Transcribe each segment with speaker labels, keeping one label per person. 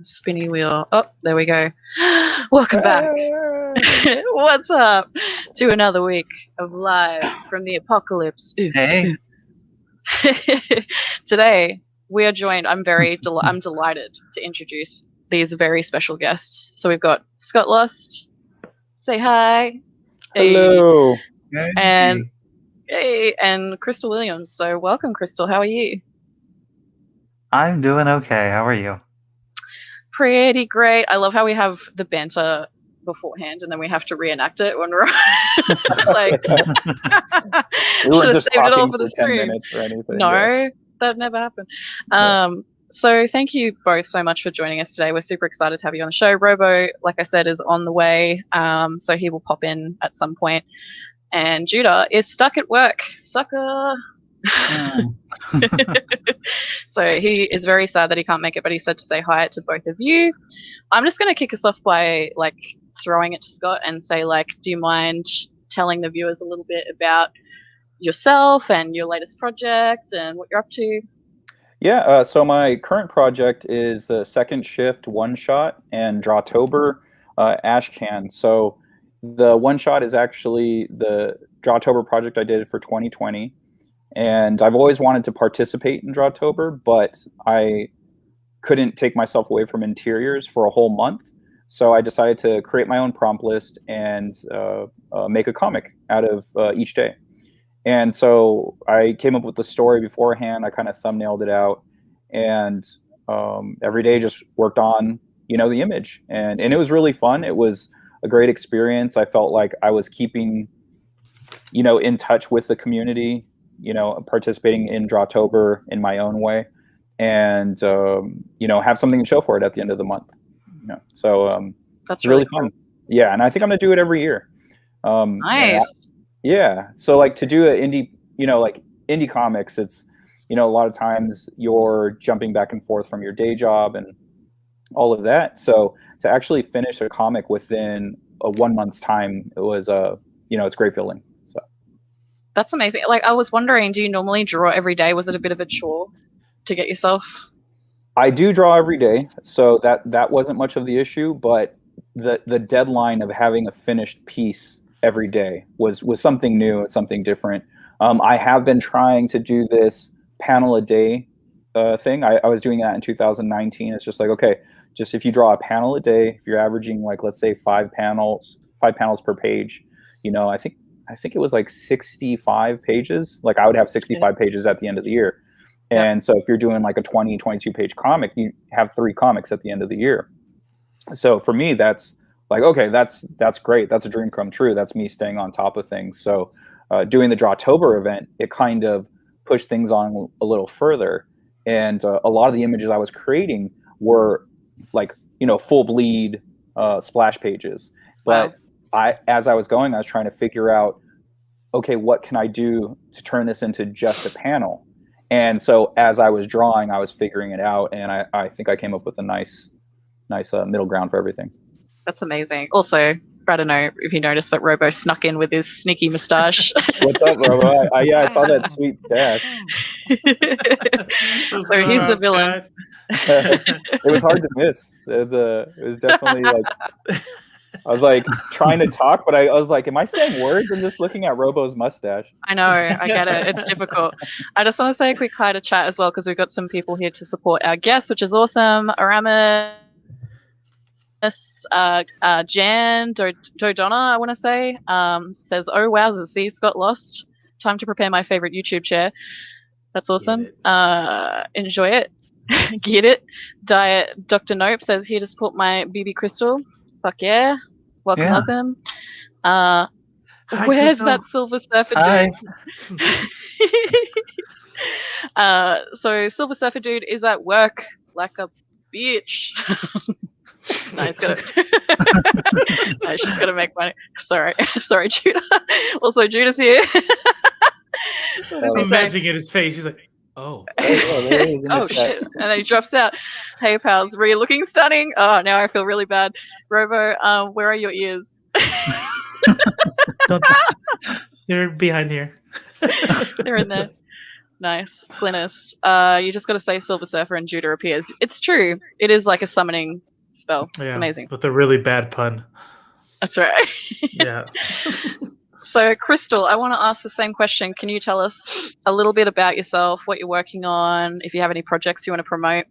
Speaker 1: Spinny wheel. Oh, there we go. Welcome back. What's up to another week of live from the apocalypse?
Speaker 2: Hey.
Speaker 1: Today we are joined. I'm delighted to introduce these very special guests. So we've got Scott Lost. Say hi.
Speaker 3: Hello.
Speaker 1: And Chrystal Williams. So welcome, Chrystal. How are you?
Speaker 2: I'm doing okay. How are you?
Speaker 1: Pretty great. I love how we have the banter beforehand and then we have to reenact it when we're like
Speaker 3: we weren't just talking for 10 minutes or anything.
Speaker 1: No, that never happened. So thank you both so much for joining us today. We're super excited to have you on the show. Robo, like I said, is on the way, so he will pop in at some point. And Judah is stuck at work. Sucker. So he is very sad that he can't make it, but he said to say hi to both of you. I'm just going to kick us off by throwing it to Scott and say, do you mind telling the viewers a little bit about yourself and your latest project and what you're up to?
Speaker 3: Yeah, so my current project is the Second Shift one-shot and Drawtober Ashcan. So the one-shot is actually the Drawtober project I did for 2020. And I've always wanted to participate in Drawtober, but I couldn't take myself away from interiors for a whole month. So I decided to create my own prompt list and make a comic out of each day. And so I came up with the story beforehand. I kind of thumbnailed it out, and every day just worked on, the image. And it was really fun. It was a great experience. I felt like I was keeping, in touch with the community, participating in Drawtober in my own way, and have something to show for it at the end of the month. So
Speaker 1: that's
Speaker 3: really
Speaker 1: cool.
Speaker 3: fun. Yeah, and I think I'm gonna do it every year.
Speaker 1: Nice.
Speaker 3: Yeah. So to do an indie comics, it's a lot of times you're jumping back and forth from your day job and all of that. So to actually finish a comic within a 1 month's time, it was it's a great feeling. So
Speaker 1: that's amazing. I was wondering, do you normally draw every day? Was it a bit of a chore to get yourself?
Speaker 3: I do draw every day, so that wasn't much of the issue, but the deadline of having a finished piece every day was something new and something different. I have been trying to do this panel a day thing. I was doing that in 2019. It's just okay, just if you draw a panel a day, if you're averaging let's say 5 panels per page, I think it was 65 pages. I would have 65 pages at the end of the year. And so if you're doing a 20, 22 page comic, you have 3 comics at the end of the year. So for me, that's okay, that's great. That's a dream come true. That's me staying on top of things. So doing the Drawtober event, it kind of pushed things on a little further. And a lot of the images I was creating were full bleed splash pages. But wow. As I was going, I was trying to figure out, okay, what can I do to turn this into just a panel? And so as I was drawing, I was figuring it out, and I think I came up with a nice middle ground for everything.
Speaker 1: That's amazing. Also, I don't know if you noticed, but Robo snuck in with his sneaky moustache.
Speaker 3: What's up, Robo? I saw that sweet stash.
Speaker 1: So he's the villain.
Speaker 3: It was hard to miss. It was definitely I was trying to talk, but I was am I saying words? I'm just looking at Robo's mustache.
Speaker 1: I know, I get it. It's difficult. I just want to say a quick hi to chat as well, because we've got some people here to support our guests, which is awesome. Aramis, Jan Dodonna, I want to say, says, "Oh wowzers, these got lost. Time to prepare my favorite YouTube chair." That's awesome. Enjoy it. Get it. Diet Dr. Nope says, "Here to support my BB Chrystal." Fuck yeah. Welcome.
Speaker 2: Hi,
Speaker 1: where's
Speaker 2: Chrystal.
Speaker 1: that Silver Surfer dude? So Silver Surfer dude is at work like a bitch. No, he's gonna no, she's gonna make money. Sorry, Judah. Also, Judah's here.
Speaker 2: I'm imagining in his face. He's like, oh.
Speaker 1: Oh shit. And then he drops out. "Hey pals, Rhea looking stunning." Oh, now I feel really bad. Robo, where are your ears?
Speaker 2: They're behind here.
Speaker 1: They're in there. Nice. Glynis, you just got to say Silver Surfer and Judah appears. It's true. It is like a summoning spell.
Speaker 2: Yeah,
Speaker 1: it's amazing.
Speaker 2: With a really bad pun.
Speaker 1: That's right.
Speaker 2: Yeah.
Speaker 1: So, Chrystal, I want to ask the same question. Can you tell us a little bit about yourself, what you're working on, if you have any projects you want to promote?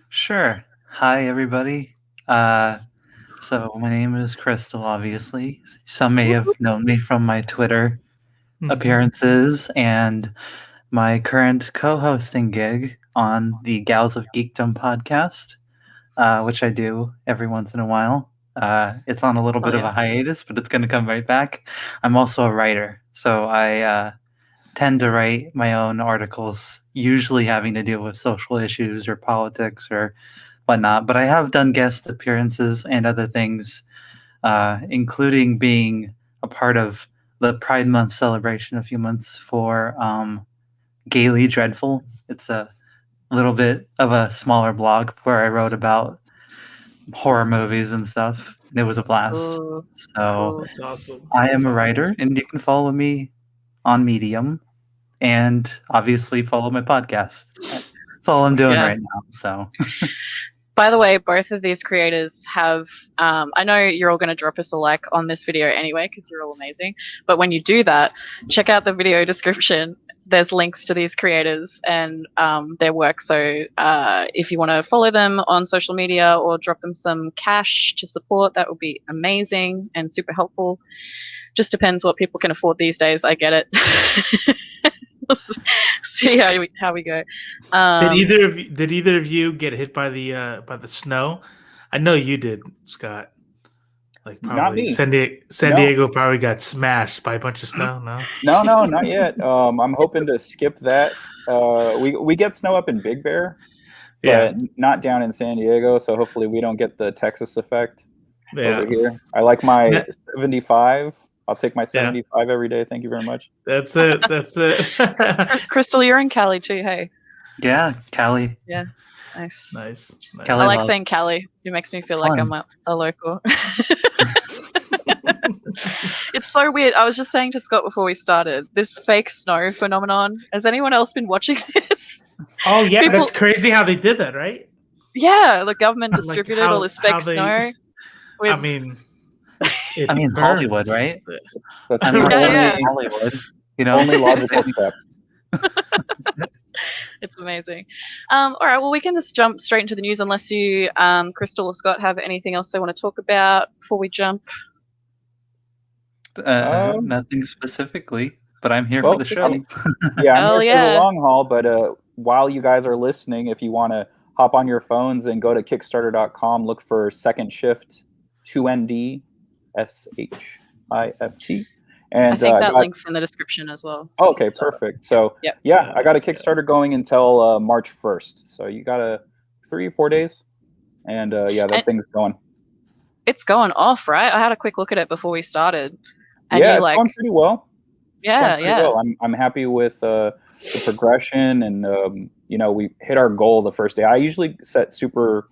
Speaker 4: Sure. Hi, everybody. So my name is Chrystal, obviously. Some may have known me from my Twitter appearances and my current co-hosting gig on the Gals of Geekdom podcast, which I do every once in a while. It's on a little bit of a hiatus, but it's going to come right back. I'm also a writer, so I tend to write my own articles, usually having to deal with social issues or politics or whatnot. But I have done guest appearances and other things, including being a part of the Pride Month celebration a few months for Gaily Dreadful. It's a little bit of a smaller blog where I wrote about horror movies and stuff. It was a blast.
Speaker 1: Ooh,
Speaker 4: so
Speaker 2: That's awesome.
Speaker 4: I am a writer, and you can follow me on Medium, and obviously follow my podcast. That's all I'm doing right now. So,
Speaker 1: by the way, both of these creators have. I know you're all going to drop us a like on this video anyway because you're all amazing. But when you do that, check out the video description. There's links to these creators and their work. So if you want to follow them on social media or drop them some cash to support, that would be amazing and super helpful. Just depends what people can afford these days. I get it. We'll see how we go.
Speaker 2: Did either of you get hit by the snow? I know you did, Scott. Like probably
Speaker 3: not me.
Speaker 2: San Diego probably got smashed by a bunch of snow.
Speaker 3: No, not yet. I'm hoping to skip that. We get snow up in Big Bear, but not down in San Diego. So hopefully we don't get the Texas effect over here. I like my 75. I'll take my 75 every day. Thank you very much.
Speaker 2: That's it.
Speaker 1: Chrystal, you're in Cali too, hey?
Speaker 4: Yeah, Cali.
Speaker 1: Yeah, nice.
Speaker 4: Cali
Speaker 1: I like saying Cali. It makes me feel like I'm a local. It's so weird. I was just saying to Scott before we started, this fake snow phenomenon. Has anyone else been watching this?
Speaker 2: Oh, yeah. That's crazy how they did that, right?
Speaker 1: Yeah, the government distributed all this fake snow.
Speaker 2: I mean,
Speaker 4: Hollywood, right?
Speaker 3: That's
Speaker 4: Hollywood.
Speaker 3: Only logical step.
Speaker 1: It's amazing. All right, well, we can just jump straight into the news unless you, Chrystal or Scott, have anything else they want to talk about before we jump.
Speaker 4: Nothing specifically, but I'm here for the show.
Speaker 3: I'm here for the long haul, but while you guys are listening, if you want to hop on your phones and go to Kickstarter.com, look for Second Shift 2ND SHIFT. And
Speaker 1: I think that link's in the description as well.
Speaker 3: Okay, perfect. So I got a Kickstarter going until March 1st. So you got 3 or 4 days, and that thing's going.
Speaker 1: It's going off, right? I had a quick look at it before we started.
Speaker 3: And it's going pretty well.
Speaker 1: Yeah.
Speaker 3: Well. I'm happy with the progression, and we hit our goal the first day. I usually set super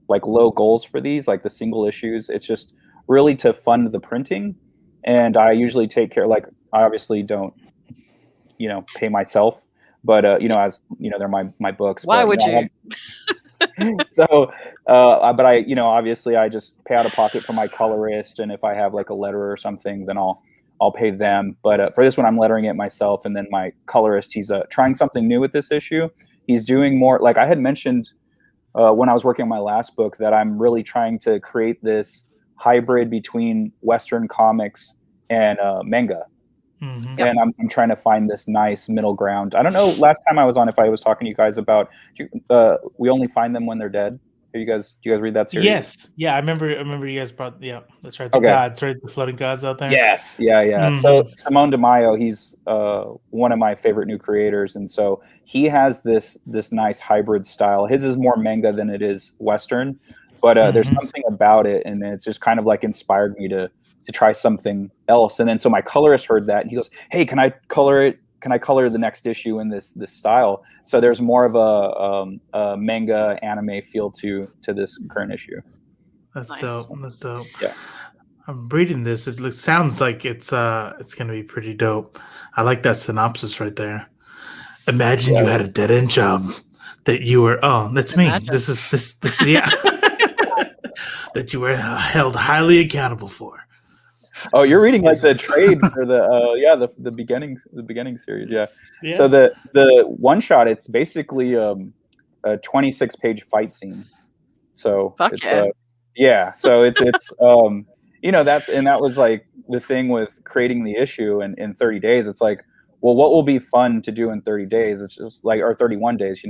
Speaker 3: low goals for these, like the single issues. It's just really to fund the printing, and I usually take care. I obviously don't, pay myself, but as they're my books.
Speaker 1: Why would you?
Speaker 3: So, but I, obviously I just pay out of pocket for my colorist, and if I have a letterer or something, then I'll pay them. But for this one, I'm lettering it myself, and then my colorist, he's trying something new with this issue. He's doing more, like I had mentioned when I was working on my last book, that I'm really trying to create this hybrid between Western comics and manga. Mm-hmm. And I'm trying to find this nice middle ground. I don't know, last time I was on, if I was talking to you guys about We Only Find Them When They're Dead. Do you guys read that series?
Speaker 2: Yes. Yeah, I remember you guys brought, that's right. The gods, right? The floating gods out there.
Speaker 3: Yes. Yeah. Mm-hmm. So Simone DeMaio, he's one of my favorite new creators. And so he has this nice hybrid style. His is more manga than it is Western, but there's something about it. And it's just kind of inspired me to try something else. And then so my colorist heard that, and he goes, "Hey, can I color it? Can I color the next issue in this style?" So there's more of a manga anime feel to this current issue.
Speaker 2: That's nice. Dope. That's dope.
Speaker 3: Yeah.
Speaker 2: I'm reading this. It sounds like it's gonna be pretty dope. I like that synopsis right there. Imagine you had a dead end job that you were. Oh, that's me.
Speaker 1: Imagine.
Speaker 2: This is yeah. That you were held highly accountable for.
Speaker 3: Oh, you're reading like the trade for the beginning series. Yeah. So the one shot, it's basically a 26-page fight scene. So
Speaker 1: Fuck
Speaker 3: it's
Speaker 1: yeah.
Speaker 3: So it's that was like the thing with creating the issue in 30 days. It's like, well, what will be fun to do in 30 days? It's just like, or 31 days,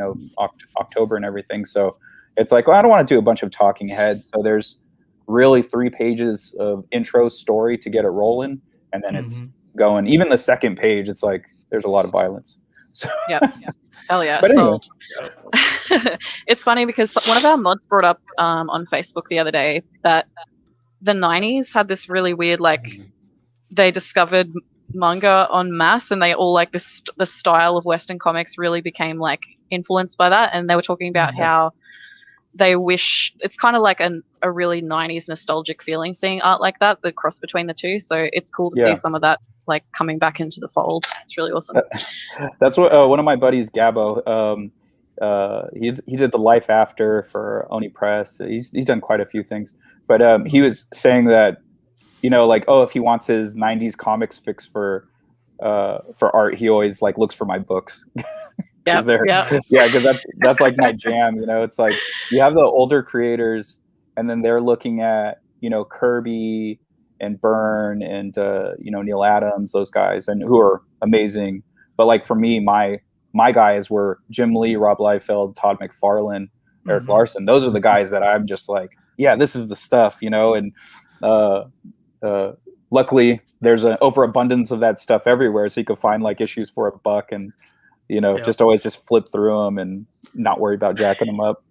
Speaker 3: October and everything. So it's like, well, I don't want to do a bunch of talking heads. So there's really 3 pages of intro story to get it rolling, and then it's going. Even the second page, it's like there's a lot of violence. So
Speaker 1: Yep. Hell yeah.
Speaker 3: But anyway.
Speaker 1: Sold. It's funny because one of our mods brought up on Facebook the other day that the 90s had this really weird, like, they discovered manga en masse, and they all like the style of Western comics really became like influenced by that, and they were talking about how they wish it's kind of like a really 90s nostalgic feeling seeing art like that, the cross between the two. So it's cool to see some of that like coming back into the fold. It's really awesome.
Speaker 3: That's what one of my buddies, Gabo, he did the Life After for Oni Press. He's done quite a few things, but he was saying that, like, if he wants his 90s comics fix for art, he always like looks for my books. Because that's like my jam. It's like you have the older creators, and then they're looking at Kirby and Byrne and Neil Adams, those guys, and who are amazing. But like for me, my guys were Jim Lee, Rob Liefeld, Todd McFarlane, Eric Larson. Those are the guys that I'm just like, yeah, this is the stuff, and luckily there's an overabundance of that stuff everywhere, so you can find like issues for $1 and just always just flip through them and not worry about jacking them up.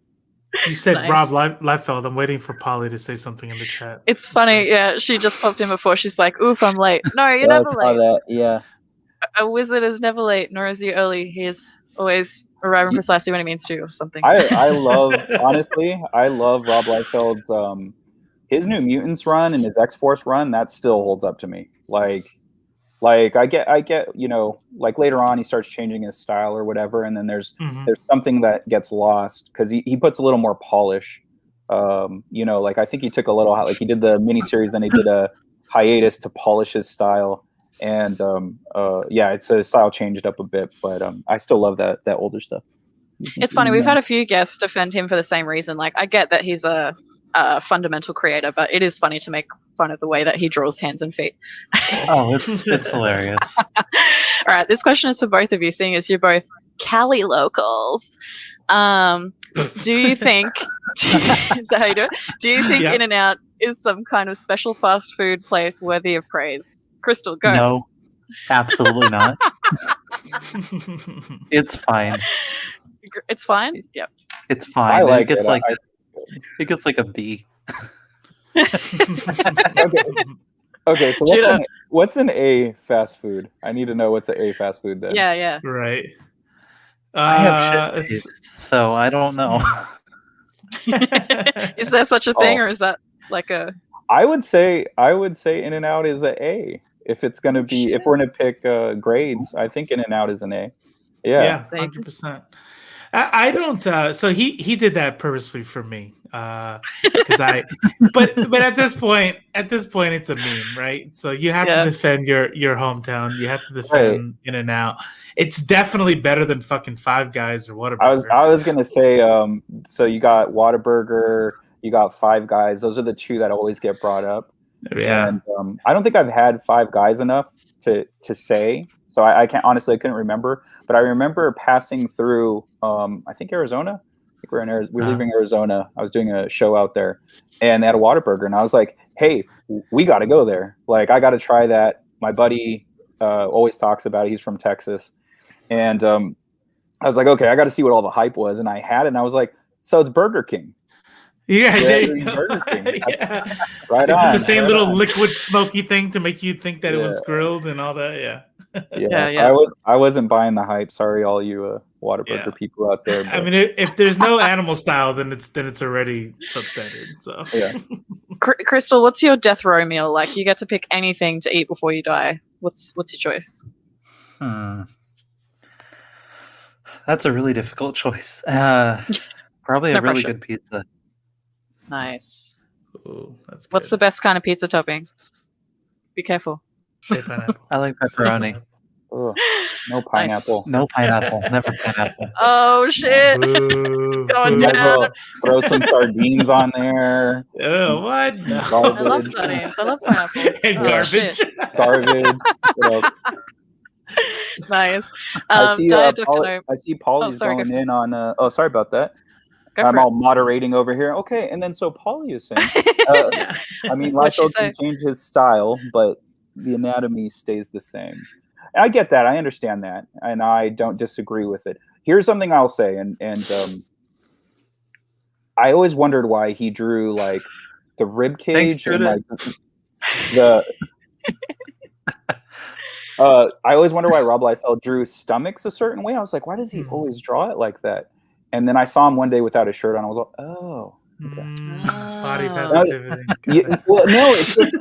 Speaker 2: You said nice. Rob Liefeld. I'm waiting for Polly to say something in the chat.
Speaker 1: It's funny, yeah. She just popped in before. She's like, "Oof, I'm late." No, you're never late.
Speaker 3: That, yeah.
Speaker 1: A wizard is never late, nor is he early. He is always arriving precisely when he means to, or something.
Speaker 3: I love, honestly, I love Rob Liefeld's his New Mutants run and his X-Force run. That still holds up to me. Like I get, like later on he starts changing his style or whatever, and then there's something that gets lost because he puts a little more polish. Like I think he took a little, like he did the miniseries, then he did a hiatus to polish his style, and it's a style changed up a bit, but I still love that older stuff.
Speaker 1: It's funny, we've had a few guests defend him for the same reason. Like I get that he's a fundamental creator, but it is funny to make fun of the way that he draws hands and feet.
Speaker 4: Oh, it's hilarious.
Speaker 1: All right, this question is for both of you, seeing as you're both Cali locals. Do you think is that how you do it? Do you think In-N-Out is some kind of special fast food place worthy of praise? Chrystal, go.
Speaker 4: No, absolutely not. It's fine.
Speaker 1: It's fine? Yep.
Speaker 4: It's fine.
Speaker 3: I like
Speaker 4: it gets like a B.
Speaker 3: Okay, so what's an A fast food? I need to know what's an A fast food then.
Speaker 1: Yeah.
Speaker 2: Right.
Speaker 4: I have shit taste, so I don't know.
Speaker 1: Is there such a thing, or is that like a?
Speaker 3: I would say In-N-Out is an A. If it's gonna be, if we're gonna pick grades, I think In-N-Out is an A.
Speaker 2: Yeah, 100%. I don't. So he did that purposely for me, because But at this point, it's a meme, right? So you have to defend your hometown. You have to defend In-N-Out. It's definitely better than fucking Five Guys or Whataburger.
Speaker 3: I was gonna say. So you got Whataburger, you got Five Guys. Those are the two that always get brought up.
Speaker 2: Yeah.
Speaker 3: And I don't think I've had Five Guys enough to say. So I can't, honestly, I couldn't remember, but I remember passing through, I think Arizona. I think we're leaving Arizona. I was doing a show out there, and they had a Whataburger, and I was like, "Hey, we got to go there. Like, I got to try that." My buddy always talks about it. He's from Texas, and I was like, "Okay, I got to see what all the hype was," and I had it, and I was like, "So it's Burger King."
Speaker 2: Yeah, there you go.
Speaker 3: Burger King.
Speaker 2: Yeah.
Speaker 3: Right on.
Speaker 2: The same little liquid smoky thing to make you think that it was grilled and all that. Yeah.
Speaker 3: So I wasn't buying the hype. Sorry, all you Whataburger people out there. But.
Speaker 2: I mean, if there's no animal style, then it's already substandard. So
Speaker 3: yeah.
Speaker 1: Chrystal, what's your death row meal like? You get to pick anything to eat before you die. What's your choice?
Speaker 4: That's a really difficult choice. Probably
Speaker 1: No
Speaker 4: a really
Speaker 1: pressure.
Speaker 4: good pizza.
Speaker 1: Nice.
Speaker 2: Ooh, that's good.
Speaker 1: What's the best kind of pizza topping? Be careful.
Speaker 2: Say pineapple.
Speaker 4: I like
Speaker 2: Say
Speaker 4: pepperoni.
Speaker 2: pineapple.
Speaker 3: Ugh, no pineapple.
Speaker 4: No pineapple. Never pineapple.
Speaker 1: Oh shit!
Speaker 2: Boo,
Speaker 1: Going
Speaker 2: boo.
Speaker 3: You might as
Speaker 1: down.
Speaker 3: well throw some sardines on there.
Speaker 2: Oh, what?
Speaker 3: Some
Speaker 2: No.
Speaker 1: I love
Speaker 3: garbage.
Speaker 1: sardines. I love pineapple.
Speaker 2: And
Speaker 1: Oh,
Speaker 2: garbage.
Speaker 1: shit.
Speaker 3: Garbage. What else?
Speaker 1: Nice.
Speaker 3: I see.
Speaker 1: Diet Dr. No.
Speaker 3: I see Polly's
Speaker 1: sorry,
Speaker 3: going in on. Oh, sorry about that.
Speaker 1: Go
Speaker 3: I'm
Speaker 1: for
Speaker 3: all moderating over here. Okay, and then so Polly is saying,
Speaker 1: it.
Speaker 3: I mean,
Speaker 1: What'd she
Speaker 3: Liefeld can
Speaker 1: say?
Speaker 3: change his style, but the anatomy stays the same. I get that. I understand that, and I don't disagree with it. Here's something I'll say, and I always wondered why he drew like the rib cage and like the. I always wonder why Rob Liefeld drew stomachs a certain way. I was like, why does he always draw it like that? And then I saw him one day without a shirt on. I was like, oh. Okay.
Speaker 2: Body positivity.
Speaker 3: Well, no, it's just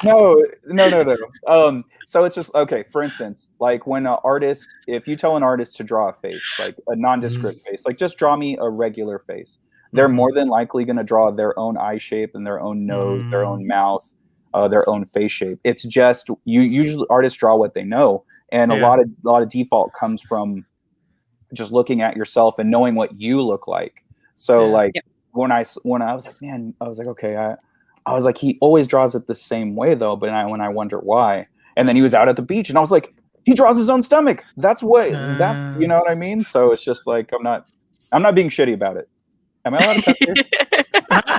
Speaker 3: no. So it's just okay. For instance, like when an artist, if you tell an artist to draw a face, like a nondescript face, like just draw me a regular face, they're more than likely going to draw their own eye shape and their own nose, their own mouth, their own face shape. It's just you. Usually, artists draw what they know, and a lot of default comes from just looking at yourself and knowing what you look like. So like when I was like, man, I was like, okay, I was like, he always draws it the same way though. But when I wonder why, and then he was out at the beach and I was like, he draws his own stomach. That's what that's, you know what I mean? So it's just like, I'm not being shitty about it. Am I allowed to cuss here?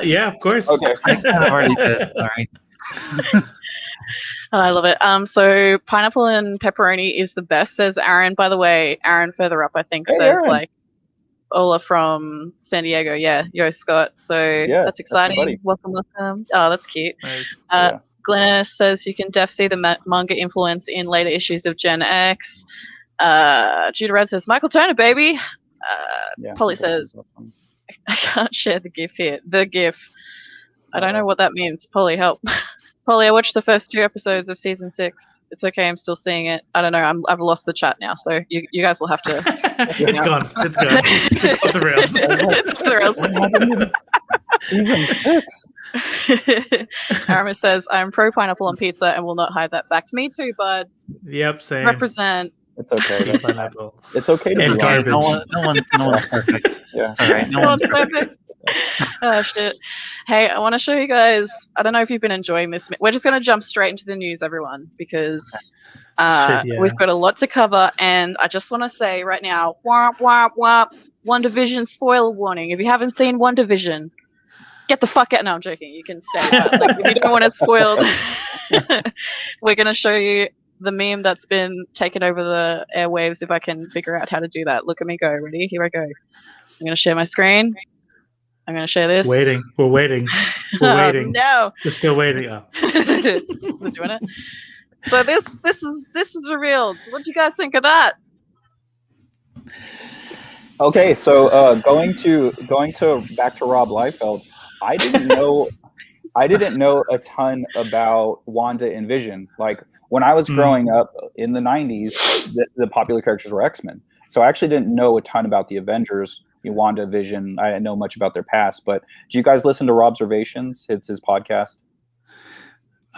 Speaker 2: Yeah, of course.
Speaker 3: Okay.
Speaker 4: I already did. All right.
Speaker 1: Oh, I love it. So pineapple and pepperoni is the best, says Aaron. By the way, Aaron further up, I think, says
Speaker 3: Aaron.
Speaker 1: like Ola from San Diego. Yeah, yo, Scott. So that's exciting. Welcome. Oh, that's cute.
Speaker 2: Nice.
Speaker 1: Glenna says you can see the manga influence in later issues of Gen X. Judah Red says Michael Turner, baby. Polly says I can't share the GIF here. The GIF. I don't know what that means. Polly, help. Polly, I watched the first 2 episodes of season 6. It's okay, I'm still seeing it. I don't know. I've lost the chat now, so you guys will have to.
Speaker 2: It's gone. It's gone. It's off the rails.
Speaker 1: It's off the rails.
Speaker 3: Season 6.
Speaker 1: Aramis says, I'm pro pineapple on pizza and will not hide that fact. Me too, bud.
Speaker 2: Yep, same.
Speaker 1: Represent.
Speaker 3: It's okay.
Speaker 2: Pineapple.
Speaker 3: It's okay to
Speaker 2: And
Speaker 3: be
Speaker 2: garbage.
Speaker 4: No one's perfect.
Speaker 3: Yeah.
Speaker 4: All right. No one's perfect.
Speaker 1: Oh shit. Hey, I want to show you guys. I don't know if you've been enjoying this. We're just going to jump straight into the news, everyone, because we've got a lot to cover. And I just want to say right now, womp, womp, womp, WandaVision spoiler warning. If you haven't seen WandaVision, get the fuck out. No, I'm joking. You can stay. But, like, if you don't want it spoiled, we're going to show you the meme that's been taken over the airwaves. If I can figure out how to do that. Look at me go. Ready? Here I go. I'm going to share my screen. I'm going to share this.
Speaker 2: We're waiting. We're waiting.
Speaker 1: No.
Speaker 2: We're still waiting. Oh.
Speaker 1: We're doing it. So this is revealed. What do you guys think of that?
Speaker 3: Okay, so going to back to Rob Liefeld, I didn't know a ton about Wanda and Vision. Like when I was growing up in the 90s, the popular characters were X-Men. So I actually didn't know a ton about the Avengers. Wanda, Vision. I didn't know much about their past, but do you guys listen to Robservations? It's his podcast.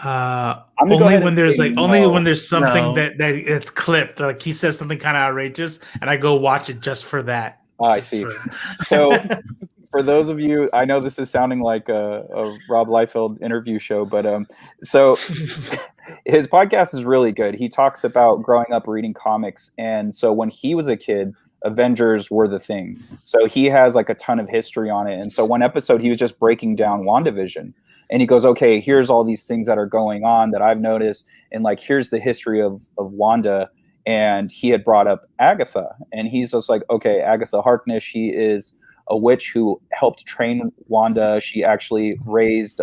Speaker 2: Only when there's something that it's clipped. Like he says something kind of outrageous, and I go watch it just for that.
Speaker 3: Oh, I see. So for those of you, I know this is sounding like a Rob Liefeld interview show, but so his podcast is really good. He talks about growing up reading comics, and so when he was a kid, Avengers were the thing. So he has like a ton of history on it. And so one episode, he was just breaking down WandaVision. And he goes, okay, here's all these things that are going on that I've noticed. And like, here's the history of Wanda. And he had brought up Agatha. And he's just like, okay, Agatha Harkness, she is a witch who helped train Wanda. She actually raised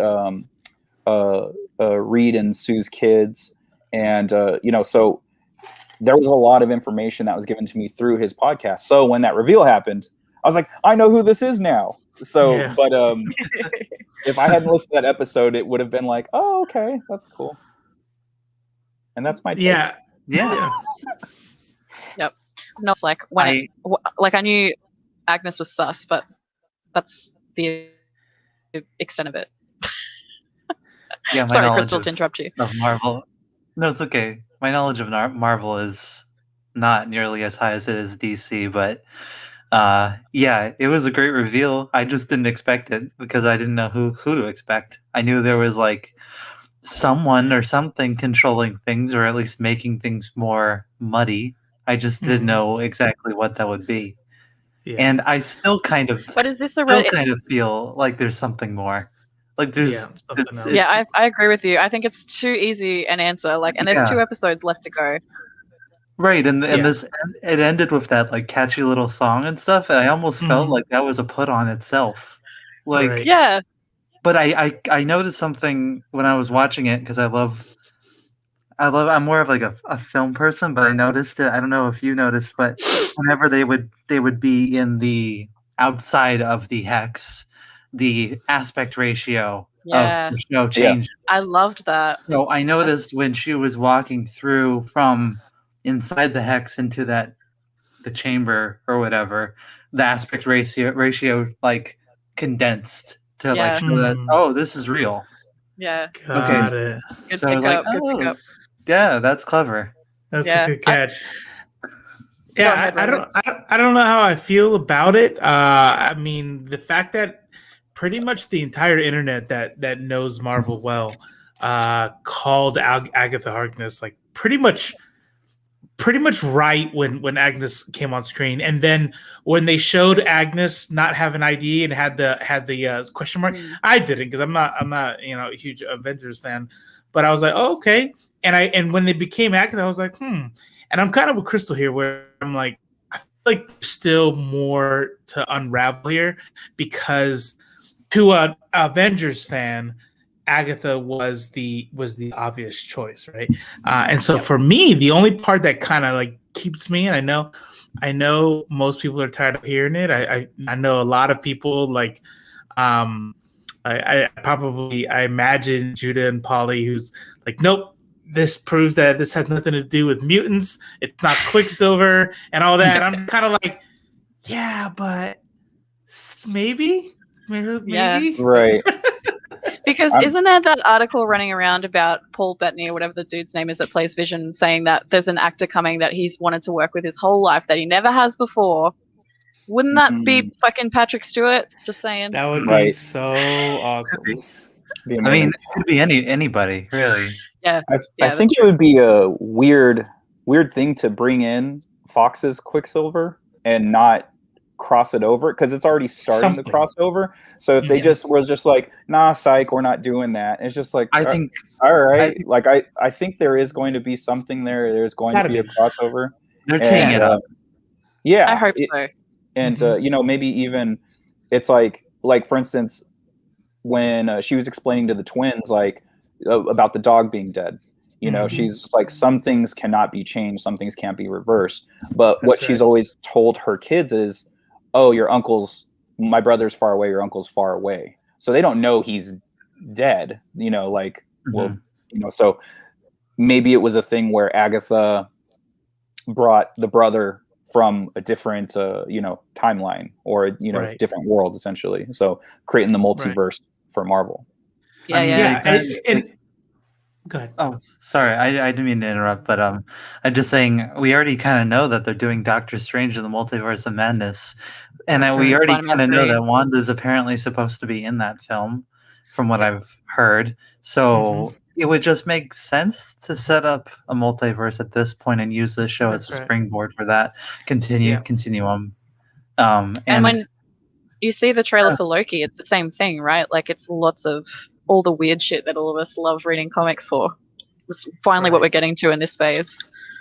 Speaker 3: Reed and Sue's kids. And, so there was a lot of information that was given to me through his podcast. So when that reveal happened, I was like, I know who this is now. So, yeah. But if I hadn't listened to that episode, it would have been like, oh, okay, that's cool. And that's my take.
Speaker 2: Yeah.
Speaker 1: Yep. No, it's like when I knew Agnes was sus, but that's the extent of it.
Speaker 4: Yeah, my
Speaker 1: Sorry,
Speaker 4: knowledge
Speaker 1: Chrystal, to interrupt you.
Speaker 4: of Marvel. No, it's okay. My knowledge of Marvel is not nearly as high as it is DC, but yeah, it was a great reveal. I just didn't expect it because I didn't know who to expect. I knew there was like someone or something controlling things, or at least making things more muddy. I just didn't know exactly what that would be. Yeah. And I still kind of,
Speaker 1: but is this
Speaker 4: feel like there's something more. Like there's
Speaker 2: something else.
Speaker 1: Yeah, I agree with you. I think it's too easy an answer. Like, and there's 2 episodes left to go.
Speaker 4: Right, and this it ended with that like catchy little song and stuff, and I almost felt like that was a put on itself. Like,
Speaker 1: yeah.
Speaker 4: But I noticed something when I was watching it because I'm more of like a film person, but I noticed it. I don't know if you noticed, but whenever they would be in the outside of the hex, the aspect ratio of the show changes.
Speaker 1: I loved that.
Speaker 4: So I noticed when she was walking through from inside the hex into the chamber or whatever, the aspect ratio like condensed to like show that, oh, this is real.
Speaker 1: Yeah.
Speaker 2: Got it.
Speaker 1: Good
Speaker 4: so I was like, oh, yeah, that's clever.
Speaker 2: That's a good catch. Yeah, I don't know how I feel about it. I mean, the fact that pretty much the entire internet that knows Marvel well called Agatha Harkness like pretty much right when Agnes came on screen, and then when they showed Agnes not have an ID and had the question mark, I didn't, because I'm not a huge Avengers fan, but I was like, oh, okay, and when they became Agatha, I was like, and I'm kind of with Chrystal here, where I'm like, I feel like there's still more to unravel here, because to an Avengers fan, Agatha was the obvious choice, right? And so for me, the only part that kind of like keeps me, and I know most people are tired of hearing it. I know a lot of people like, I imagine Judah and Polly, who's like, nope, this proves that this has nothing to do with mutants. It's not Quicksilver and all that. I'm kind of like, yeah, but maybe,
Speaker 3: right.
Speaker 1: Because isn't there that article running around about Paul Bettany or whatever the dude's name is that plays Vision, saying that there's an actor coming that he's wanted to work with his whole life that he never has before? Wouldn't that be fucking Patrick Stewart? Just saying.
Speaker 2: That would be so awesome.
Speaker 4: I mean, it could be anybody, really.
Speaker 1: Yeah.
Speaker 3: I think it would be a weird thing to bring in Fox's Quicksilver and not cross it over, because it's already starting to cross over. So if they just was just like, nah, psych, we're not doing that, it's just like, I think, all right, I think there is going to be something there. There's going to be a crossover.
Speaker 4: They're teeing it up.
Speaker 3: Yeah,
Speaker 1: I hope so.
Speaker 3: And maybe even it's like for instance, when she was explaining to the twins like about the dog being dead, she's like, some things cannot be changed, some things can't be reversed. But what she's always told her kids is, oh, my brother's far away, your uncle's far away. So they don't know he's dead, so maybe it was a thing where Agatha brought the brother from a different, timeline, or, different world, essentially. So creating the multiverse for Marvel.
Speaker 1: Yeah.
Speaker 2: Go ahead.
Speaker 4: Oh, sorry, I didn't mean to interrupt, but I'm just saying we already kind of know that they're doing Doctor Strange in the Multiverse of Madness, and we already kind of know that Wanda's apparently supposed to be in that film, from what I've heard. So it would just make sense to set up a multiverse at this point and use this show as a springboard for that continuum.
Speaker 1: And when you see the trailer for Loki, it's the same thing, right? Like, it's lots of all the weird shit that all of us love reading comics for. It's finally what we're getting to in this phase.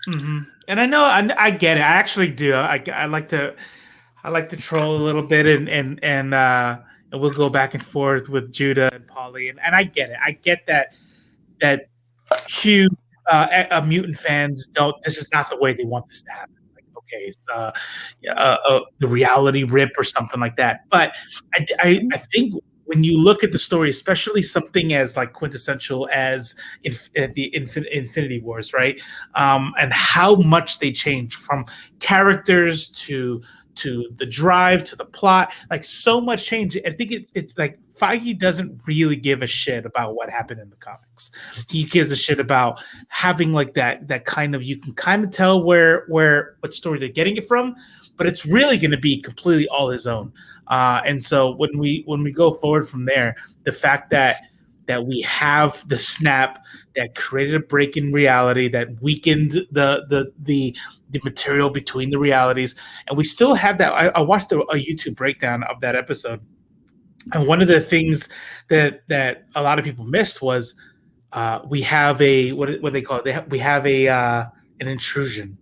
Speaker 2: And I know I get it. I actually do. I like to troll a little bit, and we'll go back and forth with Judah and Polly, and I get it. I get that huge mutant fans don't. This is not the way they want this to happen. Like, okay, it's the reality rip or something like that. But I think when you look at the story, especially something as like quintessential as the Infinity Wars, right? And how much they change from characters to the drive to the plot, like so much change. I think it's like Feige doesn't really give a shit about what happened in the comics. He gives a shit about having like that kind of, you can kind of tell what story they're getting it from, but it's really going to be completely all his own. And so when we go forward from there, the fact that we have the snap that created a break in reality that weakened the material between the realities, and we still have that. I watched a YouTube breakdown of that episode, and one of the things that a lot of people missed was we have a what they call it. We have a an intrusion,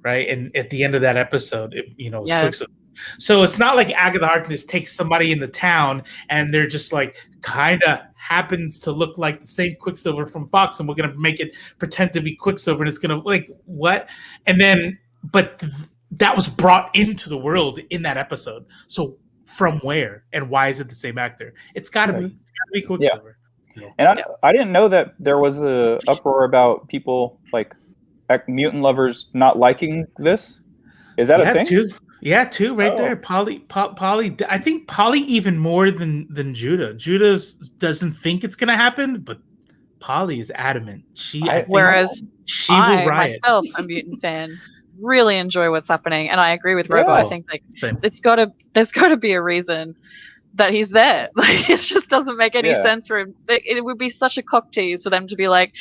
Speaker 2: right? And at the end of that episode, it's Quicksilver. So it's not like Agatha Harkness takes somebody in the town and they're just like kind of happens to look like the same Quicksilver from Fox, and we're gonna make it pretend to be Quicksilver, and it's gonna like what? And then, but that was brought into the world in that episode. So from where and why is it the same actor? It's gotta be Quicksilver.
Speaker 3: Yeah. And I didn't know that there was a uproar about people like mutant lovers not liking this. Is that a thing?
Speaker 2: Too, right there. Polly. I think Polly even more than Judah. Judah doesn't think it's gonna happen, but Polly is adamant.
Speaker 1: Whereas
Speaker 2: she will riot.
Speaker 1: Myself, a mutant fan, really enjoy what's happening, and I agree with Robo. I think like there's got to be a reason that he's there. Like it just doesn't make any sense for him. It would be such a cock tease for them to be like,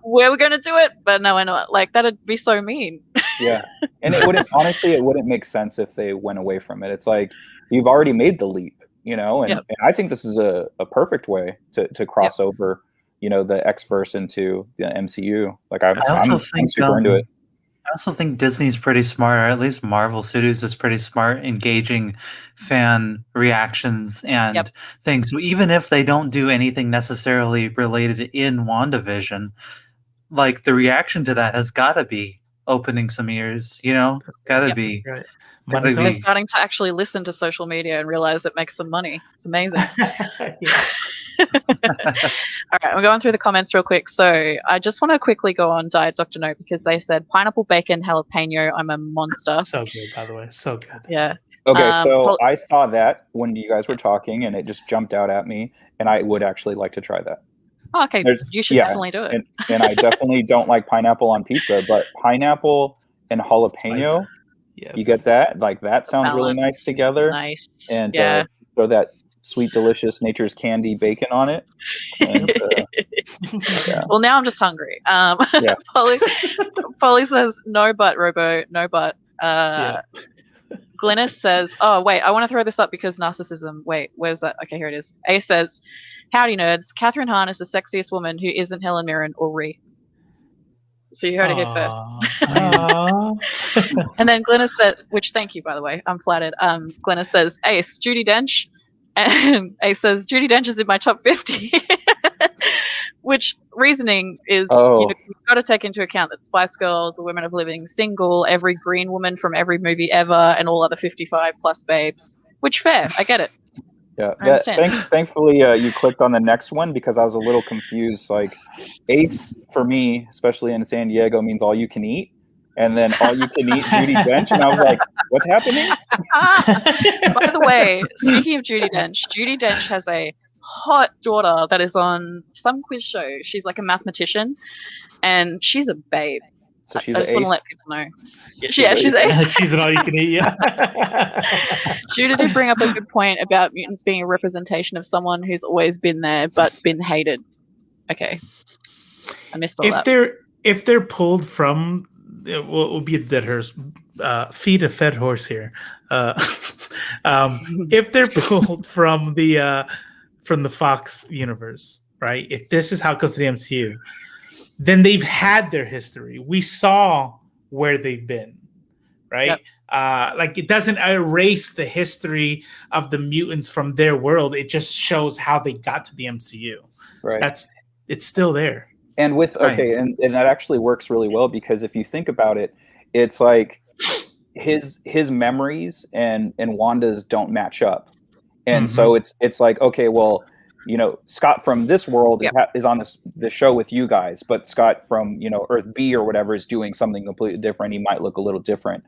Speaker 1: we're going to do it, but no, we're not. Like that'd be so mean.
Speaker 3: Yeah, and it wouldn't make sense if they went away from it. It's like you've already made the leap, and I think this is a perfect way to cross over, the X-verse into the MCU. Like I'm super into it.
Speaker 4: I also think Disney's pretty smart, or at least Marvel Studios is pretty smart, engaging fan reactions and things. So even if they don't do anything necessarily related in WandaVision, like the reaction to that has got to be opening some ears, got to be.
Speaker 2: Right.
Speaker 1: They're starting to actually listen to social media and realize it makes some money. It's amazing. All right, I'm going through the comments real quick. So I just want to quickly go on Diet Dr. No because they said pineapple, bacon, jalapeno. I'm a monster.
Speaker 2: So good, by the way. So good.
Speaker 1: Yeah.
Speaker 3: Okay, so I saw that when you guys were talking, and it just jumped out at me, and I would actually like to try that.
Speaker 1: Oh, okay, you should definitely do it.
Speaker 3: And I definitely don't like pineapple on pizza, but pineapple and jalapeno, you get that? Like that sounds really nice together.
Speaker 1: Nice.
Speaker 3: And throw that sweet, delicious Nature's Candy bacon on it. And,
Speaker 1: Well, now I'm just hungry. Polly says, no but, Robo, no but. Glynis says, oh, wait, I want to throw this up because narcissism. Wait, where's that? Okay, here it is. A says, howdy, nerds. Catherine Hahn is the sexiest woman who isn't Helen Mirren or Rhee. So you heard it here first. And then Glynis said, which thank you, by the way. I'm flattered. Glynis says, Ace, Judi Dench. And Ace says, Judi Dench is in my top 50. Which reasoning is, you've got to take into account that Spice Girls, the Women of Living Single, every green woman from every movie ever, and all other 55 plus babes. Which fair, I get it.
Speaker 3: Yeah, thankfully you clicked on the next one because I was a little confused. Like Ace for me, especially in San Diego, means all you can eat, and then all you can eat Judi Dench, and I was like, what's happening?
Speaker 1: By the way, speaking of Judi Dench has a hot daughter that is on some quiz show. She's like a mathematician, and she's a babe.
Speaker 3: So she's
Speaker 1: I just want to let people know. She's Ace.
Speaker 2: She's an all you can eat,
Speaker 1: Judah did bring up a good point about mutants being a representation of someone who's always been there but been hated. Okay. I missed all that.
Speaker 2: If they're pulled from, what will be a dead horse, feed a fed horse here. If they're pulled from the Fox universe, right? If this is how it goes to the MCU, then they've had their history. We saw where they've been, right? Yep. Like it doesn't erase the history of the mutants from their world. It just shows how they got to the MCU.
Speaker 3: Right.
Speaker 2: It's still there.
Speaker 3: And and that actually works really well because if you think about it, it's like his memories and Wanda's don't match up. And so it's like, okay, well, Scott from this world is on this show with you guys, but Scott from Earth B or whatever is doing something completely different. He might look a little different.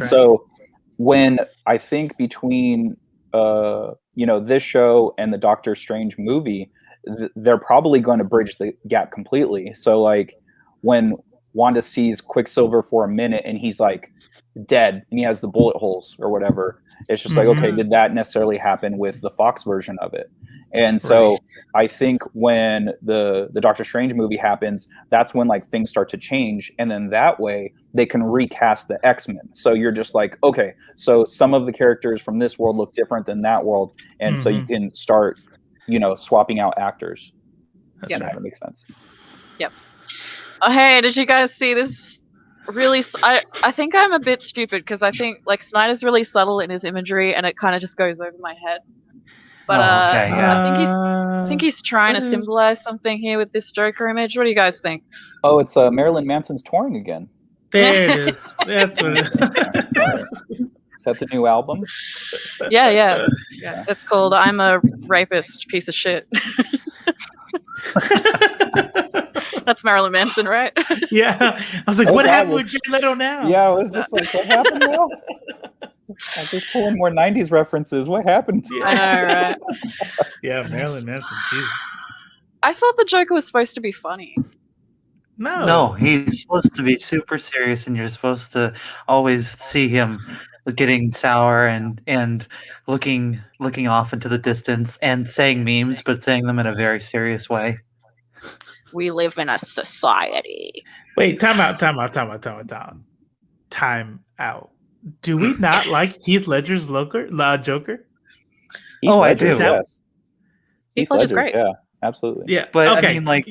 Speaker 3: So when I think between this show and the Doctor Strange movie, they're probably going to bridge the gap completely. So like when Wanda sees Quicksilver for a minute and he's like dead and he has the bullet holes or whatever, it's just like, okay, did that necessarily happen with the Fox version of it? And so I think when the Doctor Strange movie happens, that's when like things start to change. And then that way they can recast the X-Men. So you're just like, okay, so some of the characters from this world look different than that world. And so you can start, swapping out actors. That makes sense.
Speaker 1: Yep. Oh, hey, did you guys see this? Really, I think I'm a bit stupid because I think like Snyder's really subtle in his imagery and it kind of just goes over my head. But I think he's trying to symbolize something here with this Joker image. What do you guys think?
Speaker 3: Oh, it's Marilyn Manson's touring again.
Speaker 2: There it is. That's what it is.
Speaker 3: Is that the new album?
Speaker 1: Yeah. It's called "I'm a Rapist Piece of Shit." That's Marilyn Manson, right?
Speaker 2: Yeah. I was like, what happened with Jared Leto now?
Speaker 3: Yeah, I was just like, what happened now? I'm just pulling more 90s references. What happened to you?
Speaker 1: I know, right?
Speaker 2: Yeah, Marilyn Manson. Jesus.
Speaker 1: I thought the Joker was supposed to be funny.
Speaker 4: No, he's supposed to be super serious, and you're supposed to always see him getting sour and looking off into the distance and saying memes, but saying them in a very serious way.
Speaker 1: We live in a society.
Speaker 2: Wait, time out. Do we not like Heath Ledger's Joker?
Speaker 3: I do.
Speaker 1: Yes. Heath Ledger's great.
Speaker 3: Yeah, absolutely.
Speaker 2: Yeah,
Speaker 4: but okay. I mean, like,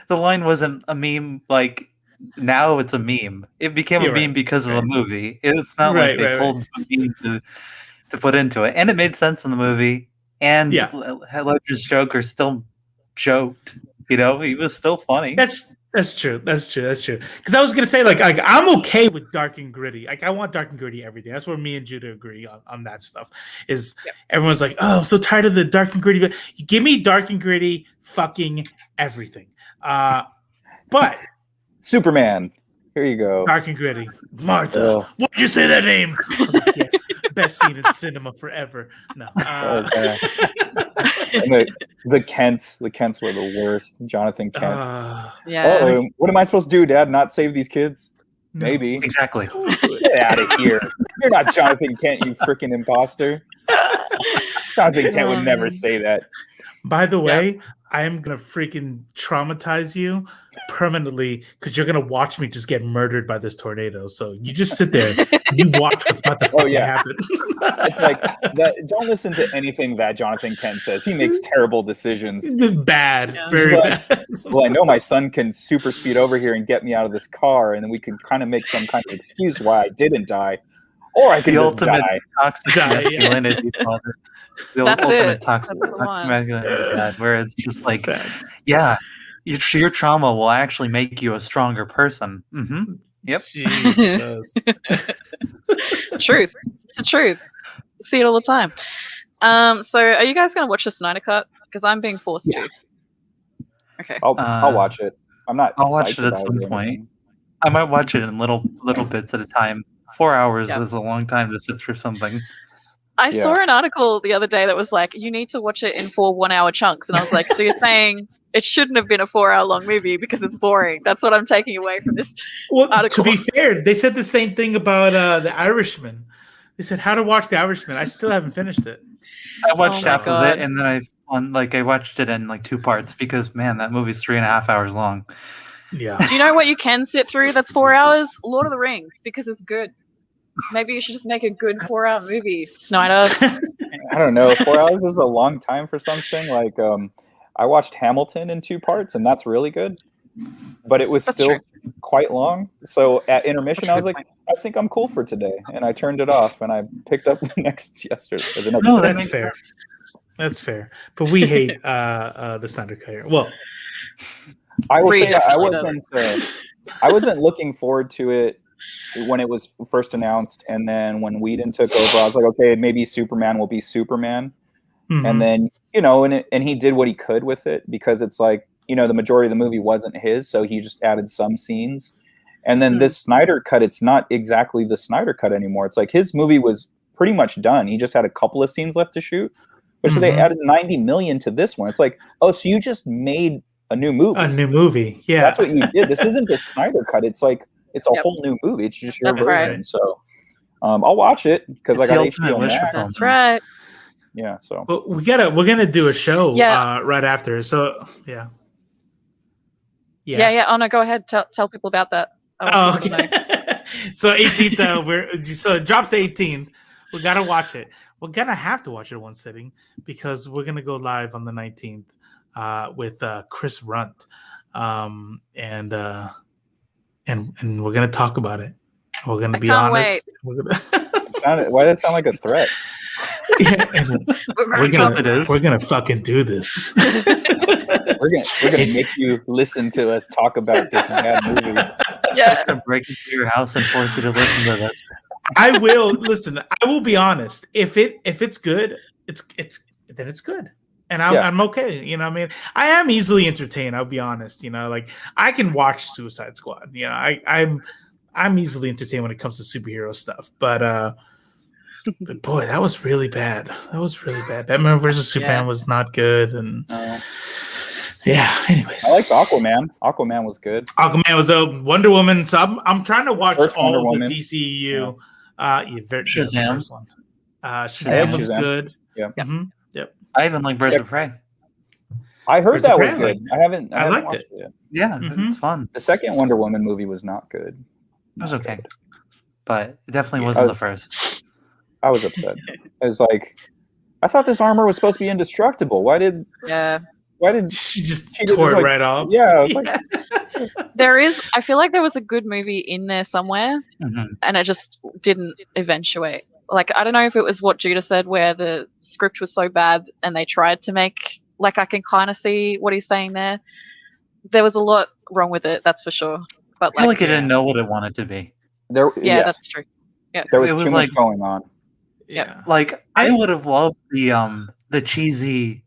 Speaker 4: the line wasn't a meme. Like, now it's a meme. It became a meme because of the movie. It's not like they pulled a meme to put into it, and it made sense in the movie. And Ledger's Joker still joked. He was still funny.
Speaker 2: That's true. Because I was gonna say, like I'm okay with dark and gritty. Like I want dark and gritty every day. That's where me and Judah agree on that stuff. Everyone's like, oh, I'm so tired of the dark and gritty. You give me dark and gritty, fucking everything. But
Speaker 3: Superman, here you go.
Speaker 2: Dark and gritty. Martha, why'd you say that name? I was like, yes, best scene in cinema forever. No.
Speaker 3: And the Kents were the worst. Jonathan Kent. What am I supposed to do, Dad? Not save these kids? No. Maybe.
Speaker 4: Exactly.
Speaker 3: Get out of here. You're not Jonathan Kent, you freaking imposter. Jonathan Kent would never say that.
Speaker 2: By the way, I am going to freaking traumatize you permanently because you're going to watch me just get murdered by this tornado. So you just sit there. You watch what's about to happen.
Speaker 3: It's like, don't listen to anything that Jonathan Kent says. He makes terrible decisions.
Speaker 2: It's bad. Yeah. Very bad.
Speaker 3: Well, I know my son can super speed over here and get me out of this car, and then we can kind of make some kind of excuse why I didn't die. Or I could just die.
Speaker 4: Toxic masculinity. The ultimate toxic masculinity, where it's just like, your trauma will actually make you a stronger person. Mm-hmm. Yep.
Speaker 1: Truth. It's the truth. See it all the time. So are you guys going to watch the Snyder Cut? Because I'm being forced to. Okay.
Speaker 3: I'll watch it. I'll
Speaker 4: watch it at some point. I might watch it in little bits at a time. 4 hours is a long time to sit through something.
Speaker 1: I saw an article the other day that was like, you need to watch it in 4 1-hour chunks. And I was like, so you're saying it shouldn't have been a 4-hour-long movie because it's boring. That's what I'm taking away from this article.
Speaker 2: To be fair, they said the same thing about The Irishman. They said how to watch The Irishman. I still haven't finished it.
Speaker 4: I watched half of it, and then I watched it in like 2 parts because, man, that movie's 3.5 hours long.
Speaker 2: Yeah.
Speaker 1: Do you know what you can sit through that's 4 hours? Lord of the Rings, because it's good. Maybe you should just make a good 4-hour movie, Snyder.
Speaker 3: I don't know. 4 hours is a long time for something. Like, I watched Hamilton in 2 parts, and that's really good. But it was still quite long. So at intermission, I was like, I think I'm cool for today. And I turned it off, and I picked up the next yesterday.
Speaker 2: No, that's fair. That's fair. But we hate the Snyder Cut. Well,
Speaker 3: I will say I wasn't looking forward to it when it was first announced, and then when Whedon took over, I was like, okay, maybe Superman will be Superman. And then, and he did what he could with it, because it's like, the majority of the movie wasn't his, so he just added some scenes. And then this Snyder cut, it's not exactly the Snyder cut anymore. It's like his movie was pretty much done. He just had a couple of scenes left to shoot. But so they added $90 million to this one. It's like, oh, so you just made a new movie.
Speaker 2: A new movie, yeah.
Speaker 3: That's what you did. This isn't the Snyder cut. It's like, it's a whole new movie. It's just your version. Right. So I'll watch it, because I got HBO Max.
Speaker 1: That's right.
Speaker 3: Yeah, so
Speaker 2: well, we're gonna do a show right after. So yeah.
Speaker 1: Oh no, go ahead. Tell people about that.
Speaker 2: Oh, okay. So 18th, so it drops 18th. We gotta watch it. We're gonna have to watch it in one sitting, because we're gonna go live on the 19th with Chris Runt, and we're gonna talk about it. We're gonna be honest.
Speaker 3: Why does that sound like a threat?
Speaker 2: Yeah, we're gonna fucking do this.
Speaker 3: we're gonna make you listen to us talk about this bad movie.
Speaker 1: Yeah,
Speaker 4: I'm gonna break into your house and force you to listen to this.
Speaker 2: I will listen. I will be honest. If it's good, then it's good, and I'm okay. You know what I mean? I am easily entertained. I'll be honest. Like I can watch Suicide Squad. I'm easily entertained when it comes to superhero stuff. But boy, that was really bad. Batman versus Superman was not good, and anyways,
Speaker 3: I liked Aquaman. Aquaman was good.
Speaker 2: Aquaman was dope. Wonder Woman. So I'm trying to watch all the DCEU.
Speaker 4: Shazam.
Speaker 2: First one. Shazam was good.
Speaker 3: Yeah.
Speaker 2: Yep.
Speaker 4: I even like Birds of Prey.
Speaker 3: I heard that was good. I haven't
Speaker 2: liked
Speaker 3: watched
Speaker 2: it.
Speaker 3: it.
Speaker 4: Yeah, it's fun.
Speaker 3: The second Wonder Woman movie was not good.
Speaker 4: It was okay, but it definitely wasn't the first.
Speaker 3: I was upset. I was like, I thought this armor was supposed to be indestructible. Why did
Speaker 2: she just tore it right off?
Speaker 3: Yeah, I was like,
Speaker 1: I feel like there was a good movie in there somewhere, and it just didn't eventuate. Like, I don't know if it was what Judah said, where the script was so bad and they tried to make, like, I can kind of see what he's saying there. There was a lot wrong with it, that's for sure. But
Speaker 4: I feel like it didn't know what it wanted to be.
Speaker 1: That's true. Yeah,
Speaker 3: there was too much going on.
Speaker 2: Yeah,
Speaker 4: like I would have loved the cheesy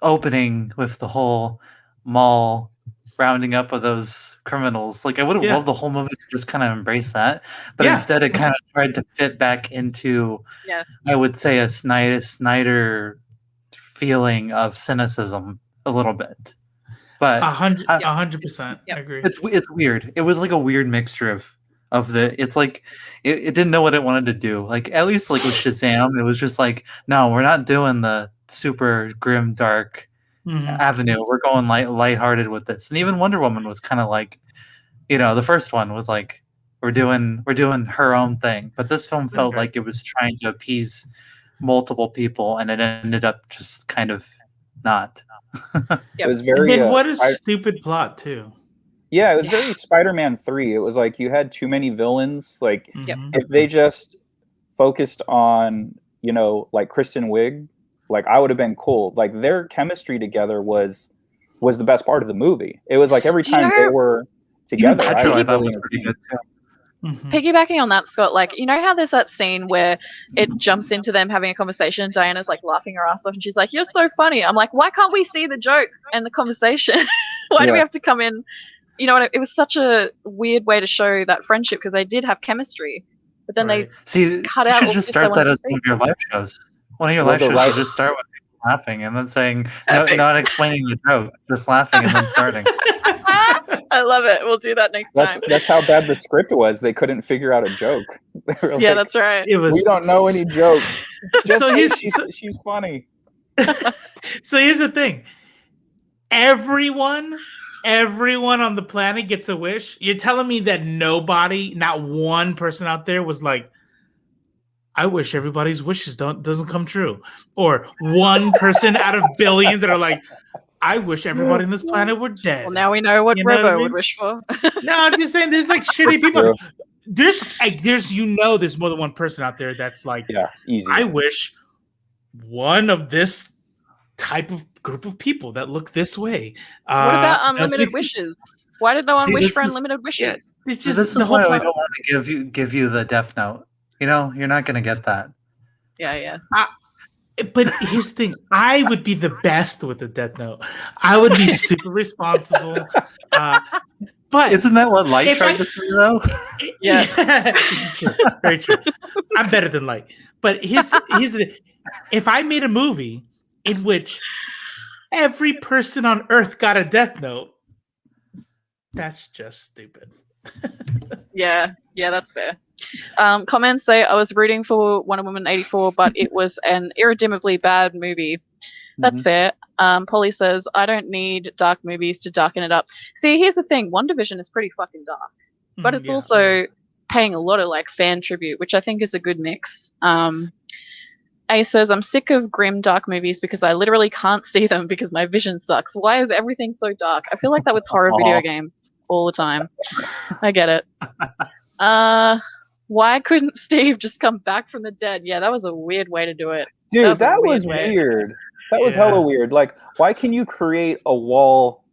Speaker 4: opening with the whole mall rounding up of those criminals. Like I would have loved the whole movie to just kind of embrace that, but instead it kind of tried to fit back into, I would say, a Snyder feeling of cynicism a little bit. But
Speaker 2: 100%, I agree.
Speaker 4: It's weird. It was like a weird mixture of the. It's like it didn't know what it wanted to do. Like at least like with Shazam, it was just like, no, we're not doing the super grim dark avenue. We're going lighthearted with this. And even Wonder Woman was kind of like, the first one was like, we're doing her own thing. But this film felt like it was trying to appease multiple people, and it ended up just kind of not.
Speaker 3: It was very.
Speaker 2: And then what a stupid plot too.
Speaker 3: Yeah, it was very Spider-Man 3. It was like you had too many villains. Like if they just focused on, like Kristen Wiig, like I would have been cool. Like their chemistry together was the best part of the movie. It was like every time they were together,
Speaker 4: I thought was pretty good too.
Speaker 1: Piggybacking on that, Scott, like, how there's that scene where it jumps into them having a conversation and Diana's like laughing her ass off and she's like, "You're so funny." I'm like, why can't we see the joke and the conversation? Why do we have to come in? It was such a weird way to show that friendship, because they did have chemistry, but then they cut out.
Speaker 4: You should just start that as one of your live shows. One of your live shows, you just start with laughing and then saying, not explaining the joke, just laughing and then starting.
Speaker 1: I love it. We'll do that next time.
Speaker 3: That's how bad the script was. They couldn't figure out a joke.
Speaker 1: Yeah, that's right.
Speaker 3: We don't know any jokes. She's funny.
Speaker 2: So here's the thing. Everyone on the planet gets a wish. You're telling me that nobody, not one person out there was like, I wish everybody's wishes doesn't come true. Or one person out of billions that are like, I wish everybody on this planet were dead.
Speaker 1: Well, now we know what Robo would wish for.
Speaker 2: No, I'm just saying there's like shitty people. There's more than one person out there that's like,
Speaker 3: easy.
Speaker 2: I wish one of this type of group of people that look this way.
Speaker 1: What about unlimited wishes? Why did no one wish for unlimited wishes?
Speaker 2: it's
Speaker 4: So
Speaker 2: just
Speaker 4: this
Speaker 2: the
Speaker 4: is
Speaker 2: whole
Speaker 4: why we
Speaker 2: plot.
Speaker 4: don't want to give you the Death Note. You know, you're not gonna get that.
Speaker 1: Yeah.
Speaker 2: But here's the thing: I would be the best with the Death Note. I would be super responsible. But
Speaker 4: Isn't that what Light
Speaker 2: if
Speaker 4: tried to say though?
Speaker 1: Yeah.
Speaker 2: this is true. Very true. I'm better than Light. But here's the, if I made a movie in which every person on Earth got a Death Note, that's just stupid.
Speaker 1: Yeah, that's fair. Comments say I was rooting for Wonder Woman 84, but it was an irredeemably bad movie. That's fair. Polly says, I don't need dark movies to darken it up. See, here's the thing. WandaVision is pretty fucking dark. But it's also paying a lot of like fan tribute, which I think is a good mix. A says, I'm sick of grim dark movies because I literally can't see them because my vision sucks. Why is everything so dark? I feel like that with horror video games all the time. I get it. Why couldn't Steve just come back from the dead? Yeah, that was a weird way to do it.
Speaker 3: Dude, that was weird. That was hella weird. Like, why can you create a wall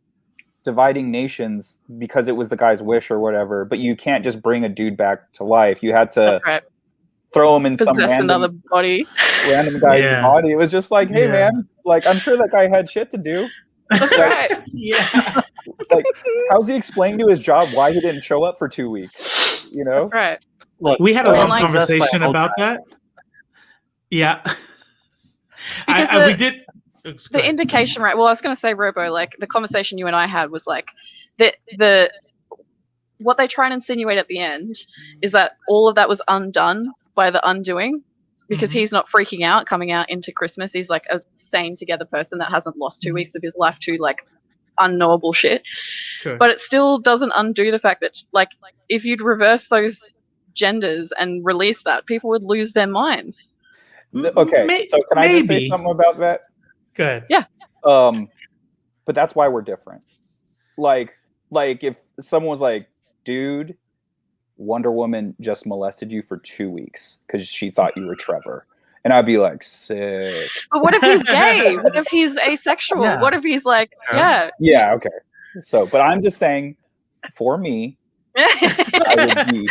Speaker 3: dividing nations because it was the guy's wish or whatever, but you can't just bring a dude back to life? You had to throw him in some
Speaker 1: another body.
Speaker 3: Random guy's body. It was just like, hey man, like I'm sure that guy had shit to do.
Speaker 1: That's right.
Speaker 2: Yeah.
Speaker 3: Like, how's he explaining to his job why he didn't show up for 2 weeks? You know?
Speaker 1: That's right.
Speaker 2: Look, we had a long conversation about that. Yeah. We did.
Speaker 1: The indication, right? Well, I was going to say, Robo, like the conversation you and I had was like the what they try and insinuate at the end is that all of that was undone by the undoing because he's not freaking out coming out into Christmas. He's like a sane together person that hasn't lost 2 weeks of his life to like unknowable shit. Sure. But it still doesn't undo the fact that like if you'd reverse those genders and release that, people would lose their minds.
Speaker 3: Okay, so can I just say something about that?
Speaker 2: Good.
Speaker 1: Yeah.
Speaker 3: But that's why we're different. Like if someone was like, dude, Wonder Woman just molested you for 2 weeks because she thought you were Trevor. And I'd be like, sick.
Speaker 1: But what if he's gay? What if he's asexual? Yeah. What if he's like,
Speaker 3: Yeah, okay. So, but I'm just saying, for me, I would be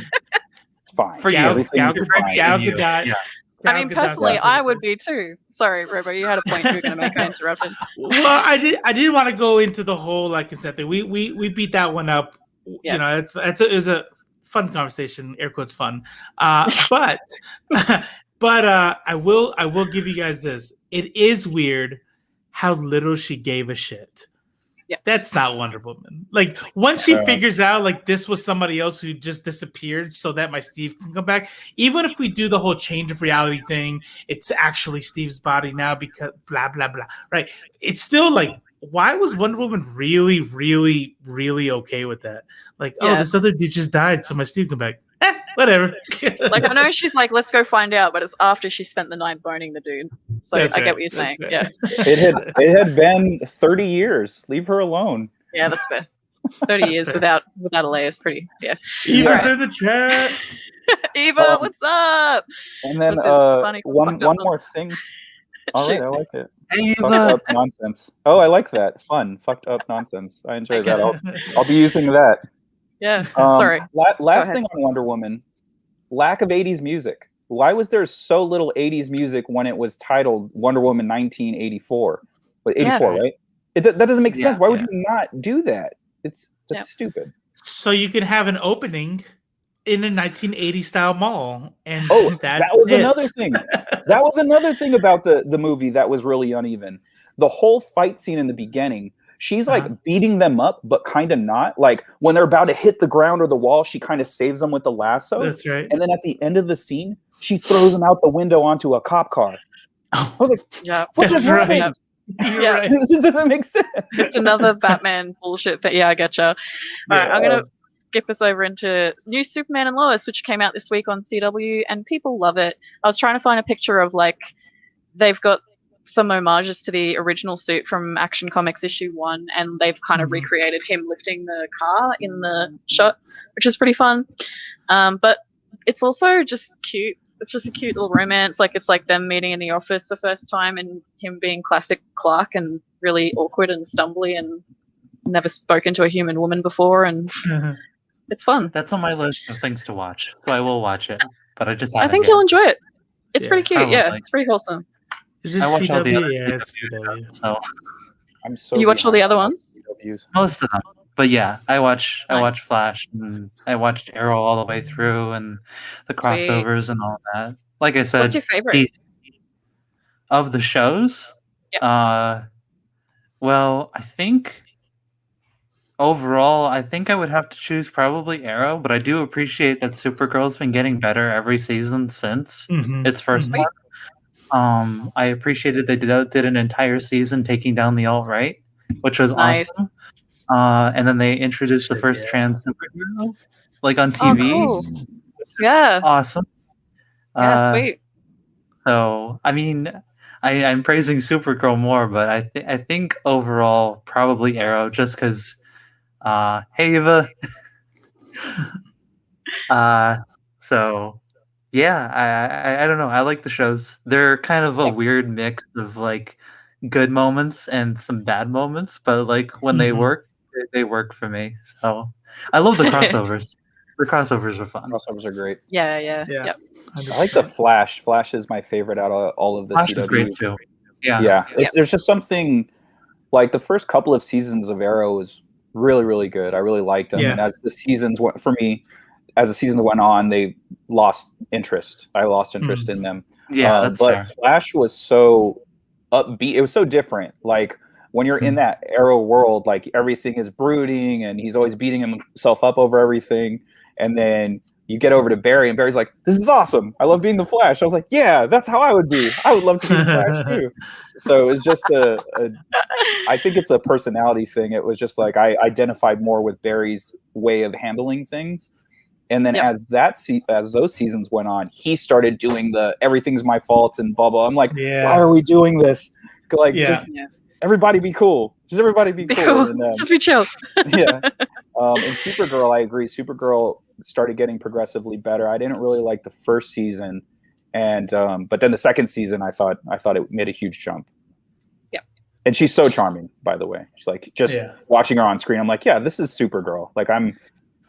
Speaker 3: fine.
Speaker 2: For
Speaker 3: Gal
Speaker 2: Gadot.
Speaker 1: I mean, personally, I would be too. Sorry, Robo, you had a point you were going to make. I interrupted.
Speaker 2: Well, I didn't want to go into the whole like consent thing. We beat that one up. Yeah. You know, it was a fun conversation. Air quotes fun. But I will give you guys this. It is weird how little she gave a shit. Yeah. That's not Wonder Woman. Like once she figures out like this was somebody else who just disappeared so that my Steve can come back, even if we do the whole change of reality thing, it's actually Steve's body now because blah, blah, blah, right? It's still like, why was Wonder Woman really, really, really okay with that? Like, this other dude just died, so my Steve come back. Whatever.
Speaker 1: Like, I know she's like, let's go find out, but it's after she spent the night boning the dude. So I get what you're saying. Right. Yeah.
Speaker 3: It had been 30 years. Leave her alone.
Speaker 1: Yeah, that's fair. 30 years without a layer is pretty,
Speaker 2: Eva's in the chat.
Speaker 1: Eva, what's up?
Speaker 3: And then one more thing. All right, I like it. Fucked up nonsense. Oh, I like that. Fun. Fucked up nonsense. I enjoy that. I'll be using that.
Speaker 1: Yeah. Sorry.
Speaker 3: Last thing on Wonder Woman. Lack of 80s music. Why was there so little 80s music when it was titled Wonder Woman 1984? But 84, right? That doesn't make sense. Why would you not do that? That's stupid.
Speaker 2: So you could have an opening in a 1980 style mall, and that was
Speaker 3: another thing. That was another thing about the movie that was really uneven. The whole fight scene in the beginning. She's like beating them up, but kind of not. Like when they're about to hit the ground or the wall, she kind of saves them with the lasso.
Speaker 2: That's right.
Speaker 3: And then at the end of the scene, she throws them out the window onto a cop car. I was like, what just happened?
Speaker 2: Right.
Speaker 3: This doesn't make sense.
Speaker 1: It's another Batman bullshit. But yeah, I getcha. All right, I'm gonna skip us over into new Superman and Lois, which came out this week on CW, and people love it. I was trying to find a picture of like they've got some homages to the original suit from Action Comics issue 1, and they've kind of recreated him lifting the car in the shot, which is pretty fun. But it's also just cute. It's just a cute little romance. Like it's like them meeting in the office the first time, and him being classic Clark and really awkward and stumbly and never spoken to a human woman before, and It's fun.
Speaker 4: That's on my list of things to watch, so I will watch it. But I just
Speaker 1: I
Speaker 4: haven't
Speaker 1: think
Speaker 4: yet.
Speaker 1: you'll enjoy it. It's pretty cute.
Speaker 4: Probably.
Speaker 1: Yeah, it's pretty wholesome.
Speaker 2: Is this
Speaker 4: I watch all the
Speaker 2: CW?
Speaker 4: other
Speaker 2: Yeah, it's
Speaker 4: CW
Speaker 2: CW.
Speaker 4: so
Speaker 3: I'm so.
Speaker 1: You watch all the other ones?
Speaker 3: CWs.
Speaker 4: most of them. But yeah, I watch
Speaker 1: Nice.
Speaker 4: Flash, and I watched Arrow all the way through, and the
Speaker 1: Sweet.
Speaker 4: crossovers and all that. Like I said,
Speaker 1: What's your favorite?
Speaker 4: DC of the shows?
Speaker 1: Yep.
Speaker 4: Well, I think overall, I think I would have to choose probably Arrow, but I do appreciate that Supergirl's been getting better every season since its first one. I appreciated they did an entire season taking down the alt-right, which was
Speaker 1: Nice.
Speaker 4: awesome. And then they introduced the first trans superhero, like on
Speaker 1: Oh,
Speaker 4: TV.
Speaker 1: cool. Yeah.
Speaker 4: Awesome.
Speaker 1: Yeah, sweet.
Speaker 4: So, I mean, I'm praising Supergirl more, but I think overall probably Arrow, just because. Hey Eva. So yeah, I don't know. I like the shows. They're kind of a weird mix of like good moments and some bad moments, but like when they work for me. So I love the crossovers. The crossovers are fun.
Speaker 3: Crossovers are great.
Speaker 1: Yeah.
Speaker 2: Yep.
Speaker 3: I like the Flash. Flash is my favorite out of all of the
Speaker 4: Flash
Speaker 3: CW.
Speaker 4: is great too. Yeah.
Speaker 3: There's just something like the first couple of seasons of Arrow was really, really good. I really liked them. And as the seasons went, for me, as the seasons went on, they lost interest. I lost interest in them.
Speaker 4: Yeah, that's
Speaker 3: but
Speaker 4: fair.
Speaker 3: Flash was so upbeat. It was so different. Like when you're in that Arrow world, like everything is brooding and he's always beating himself up over everything. And then you get over to Barry, and Barry's like, "This is awesome. I love being the Flash." I was like, "Yeah, that's how I would be. I would love to be the Flash too." So it's just I think it's a personality thing. It was just like I identified more with Barry's way of handling things. And then as those seasons went on, he started doing the everything's my fault and blah blah. I'm like, why are we doing this? Like, just everybody be cool. Just everybody be cool. And,
Speaker 1: just be chill.
Speaker 3: And Supergirl, I agree. Supergirl started getting progressively better. I didn't really like the first season, and but then the second season, I thought it made a huge jump.
Speaker 1: Yeah,
Speaker 3: and she's so charming, by the way. She's like watching her on screen. I'm like, yeah, this is Supergirl. Like I'm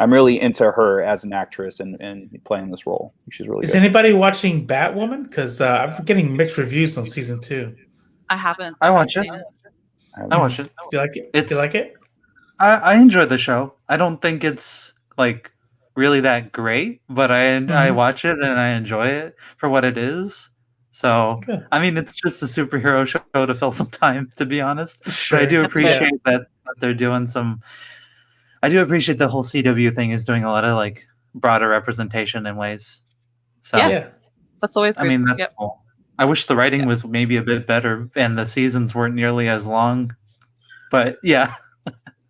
Speaker 3: really into her as an actress and playing this role. She's really.
Speaker 2: Is
Speaker 3: good.
Speaker 2: anybody watching Batwoman? Because I'm getting mixed reviews on season 2.
Speaker 1: I haven't.
Speaker 4: I watch it. I watch it.
Speaker 2: Do you like it? Do you like it?
Speaker 4: I enjoy the show. I don't think it's like really that great, but I watch it and I enjoy it for what it is. So I mean, it's just a superhero show to fill some time, to be honest.
Speaker 2: Sure.
Speaker 4: But I do appreciate that they're doing some. I do appreciate the whole CW thing is doing a lot of like broader representation in ways. So
Speaker 1: that's always good.
Speaker 4: I mean, that's cool. I wish the writing was maybe a bit better and the seasons weren't nearly as long. But yeah.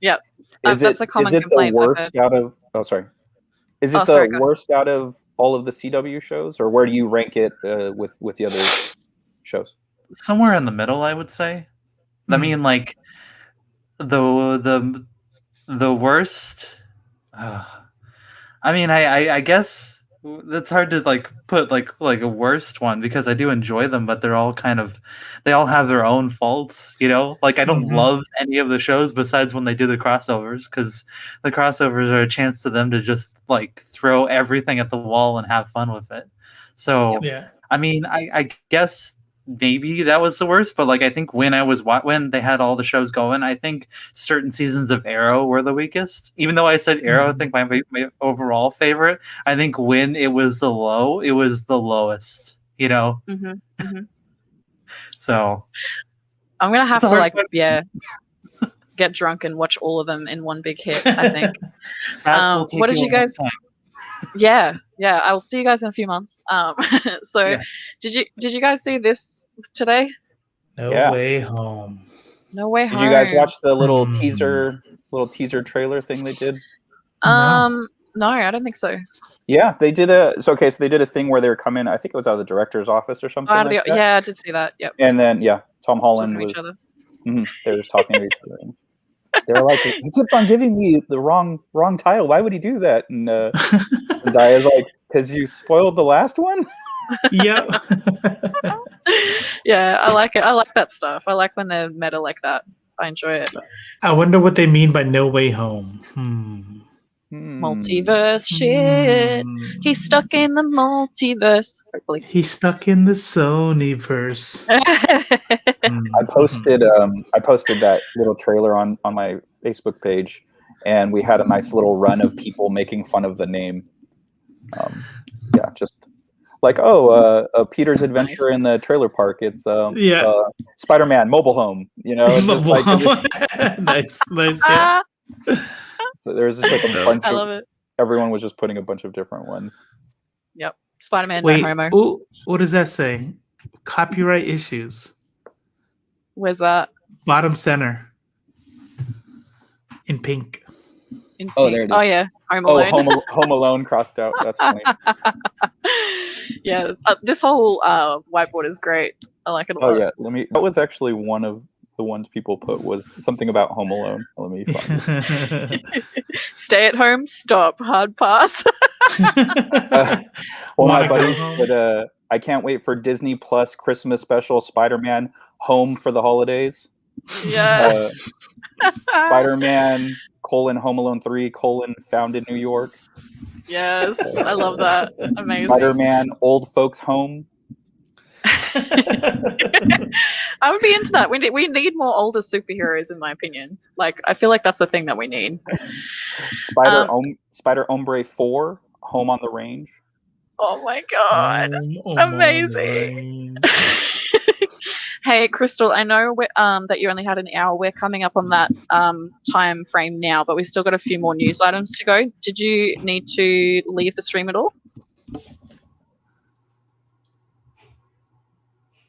Speaker 1: Yep.
Speaker 3: That's
Speaker 1: a common
Speaker 3: Is
Speaker 1: complaint.
Speaker 3: it the worst out of? Oh, sorry. Is it worst out of all of the CW shows, or where do you rank it with the other shows?
Speaker 4: Somewhere in the middle, I would say. I mean, like the worst. I mean, I guess that's hard to like put like a worst one because I do enjoy them, but they all have their own faults, you know. Like I don't love any of the shows besides when they do the crossovers, because the crossovers are a chance to them to just like throw everything at the wall and have fun with it. So I mean, I guess maybe that was the worst, but like I think when they had all the shows going, I think certain seasons of Arrow were the weakest. Even though I said Arrow, I think my overall favorite, I think when it was the lowest, you know. So
Speaker 1: I'm gonna have to get drunk and watch all of them in one big hit, I think. What did you guys? Yeah, I'll see you guys in a few months. Did you guys see this today?
Speaker 2: No Way Home.
Speaker 1: No Way Home.
Speaker 3: Did you guys watch the little teaser trailer thing they did?
Speaker 1: No, I don't think so.
Speaker 3: Yeah, they did they did a thing where they were coming. I think it was out of the director's office or something. Like that.
Speaker 1: Yeah, I did see that. Yep.
Speaker 3: And then Tom Holland was. They were talking to each other. They were like, he keeps on giving me the wrong title. Why would he do that? And Daya's like, because you spoiled the last one?
Speaker 2: Yep.
Speaker 1: Yeah, I like it. I like that stuff. I like when they're meta like that. I enjoy it.
Speaker 2: I wonder what they mean by No Way Home.
Speaker 1: Multiverse shit. He's stuck in the multiverse. Hopefully.
Speaker 2: He's stuck in the Sonyverse.
Speaker 3: I posted that little trailer on my Facebook page, and we had a nice little run of people making fun of the name. Just like Peter's Adventure in the Trailer Park. It's Spider-Man Mobile Home.
Speaker 2: Mobile home. Nice. Yeah.
Speaker 3: So there's just a bunch
Speaker 1: I love it.
Speaker 3: Everyone was just putting a bunch of different ones.
Speaker 1: Yep. Spider-Man.
Speaker 2: Wait,
Speaker 1: no homo.
Speaker 2: What does that say? Copyright issues.
Speaker 1: Where's that?
Speaker 2: Bottom center. In pink.
Speaker 3: Oh, there it is.
Speaker 1: Oh yeah, Home Alone.
Speaker 3: Home Alone crossed out. That's funny.
Speaker 1: Yeah, this whole whiteboard is great. I like it a lot.
Speaker 3: Oh yeah, that was actually one of the ones people put was something about Home Alone. Let me find it.
Speaker 1: Stay at home. Stop. Hard pass.
Speaker 3: My buddies put I can't wait for Disney Plus Christmas special Spider-Man Home for the holidays.
Speaker 1: Yeah.
Speaker 3: Spider-Man : Home Alone 3 : Found in New York.
Speaker 1: Yes, I love that. Amazing.
Speaker 3: Spider-Man Old Folks Home.
Speaker 1: I would be into that. We need more older superheroes, in my opinion. Like, I feel like that's a thing that we need.
Speaker 3: Spider Hombre 4 : Home on the Range.
Speaker 1: Oh my god, amazing! Hey, Chrystal, I know that you only had an hour. We're coming up on that time frame now, but we've still got a few more news items to go. Did you need to leave the stream at all?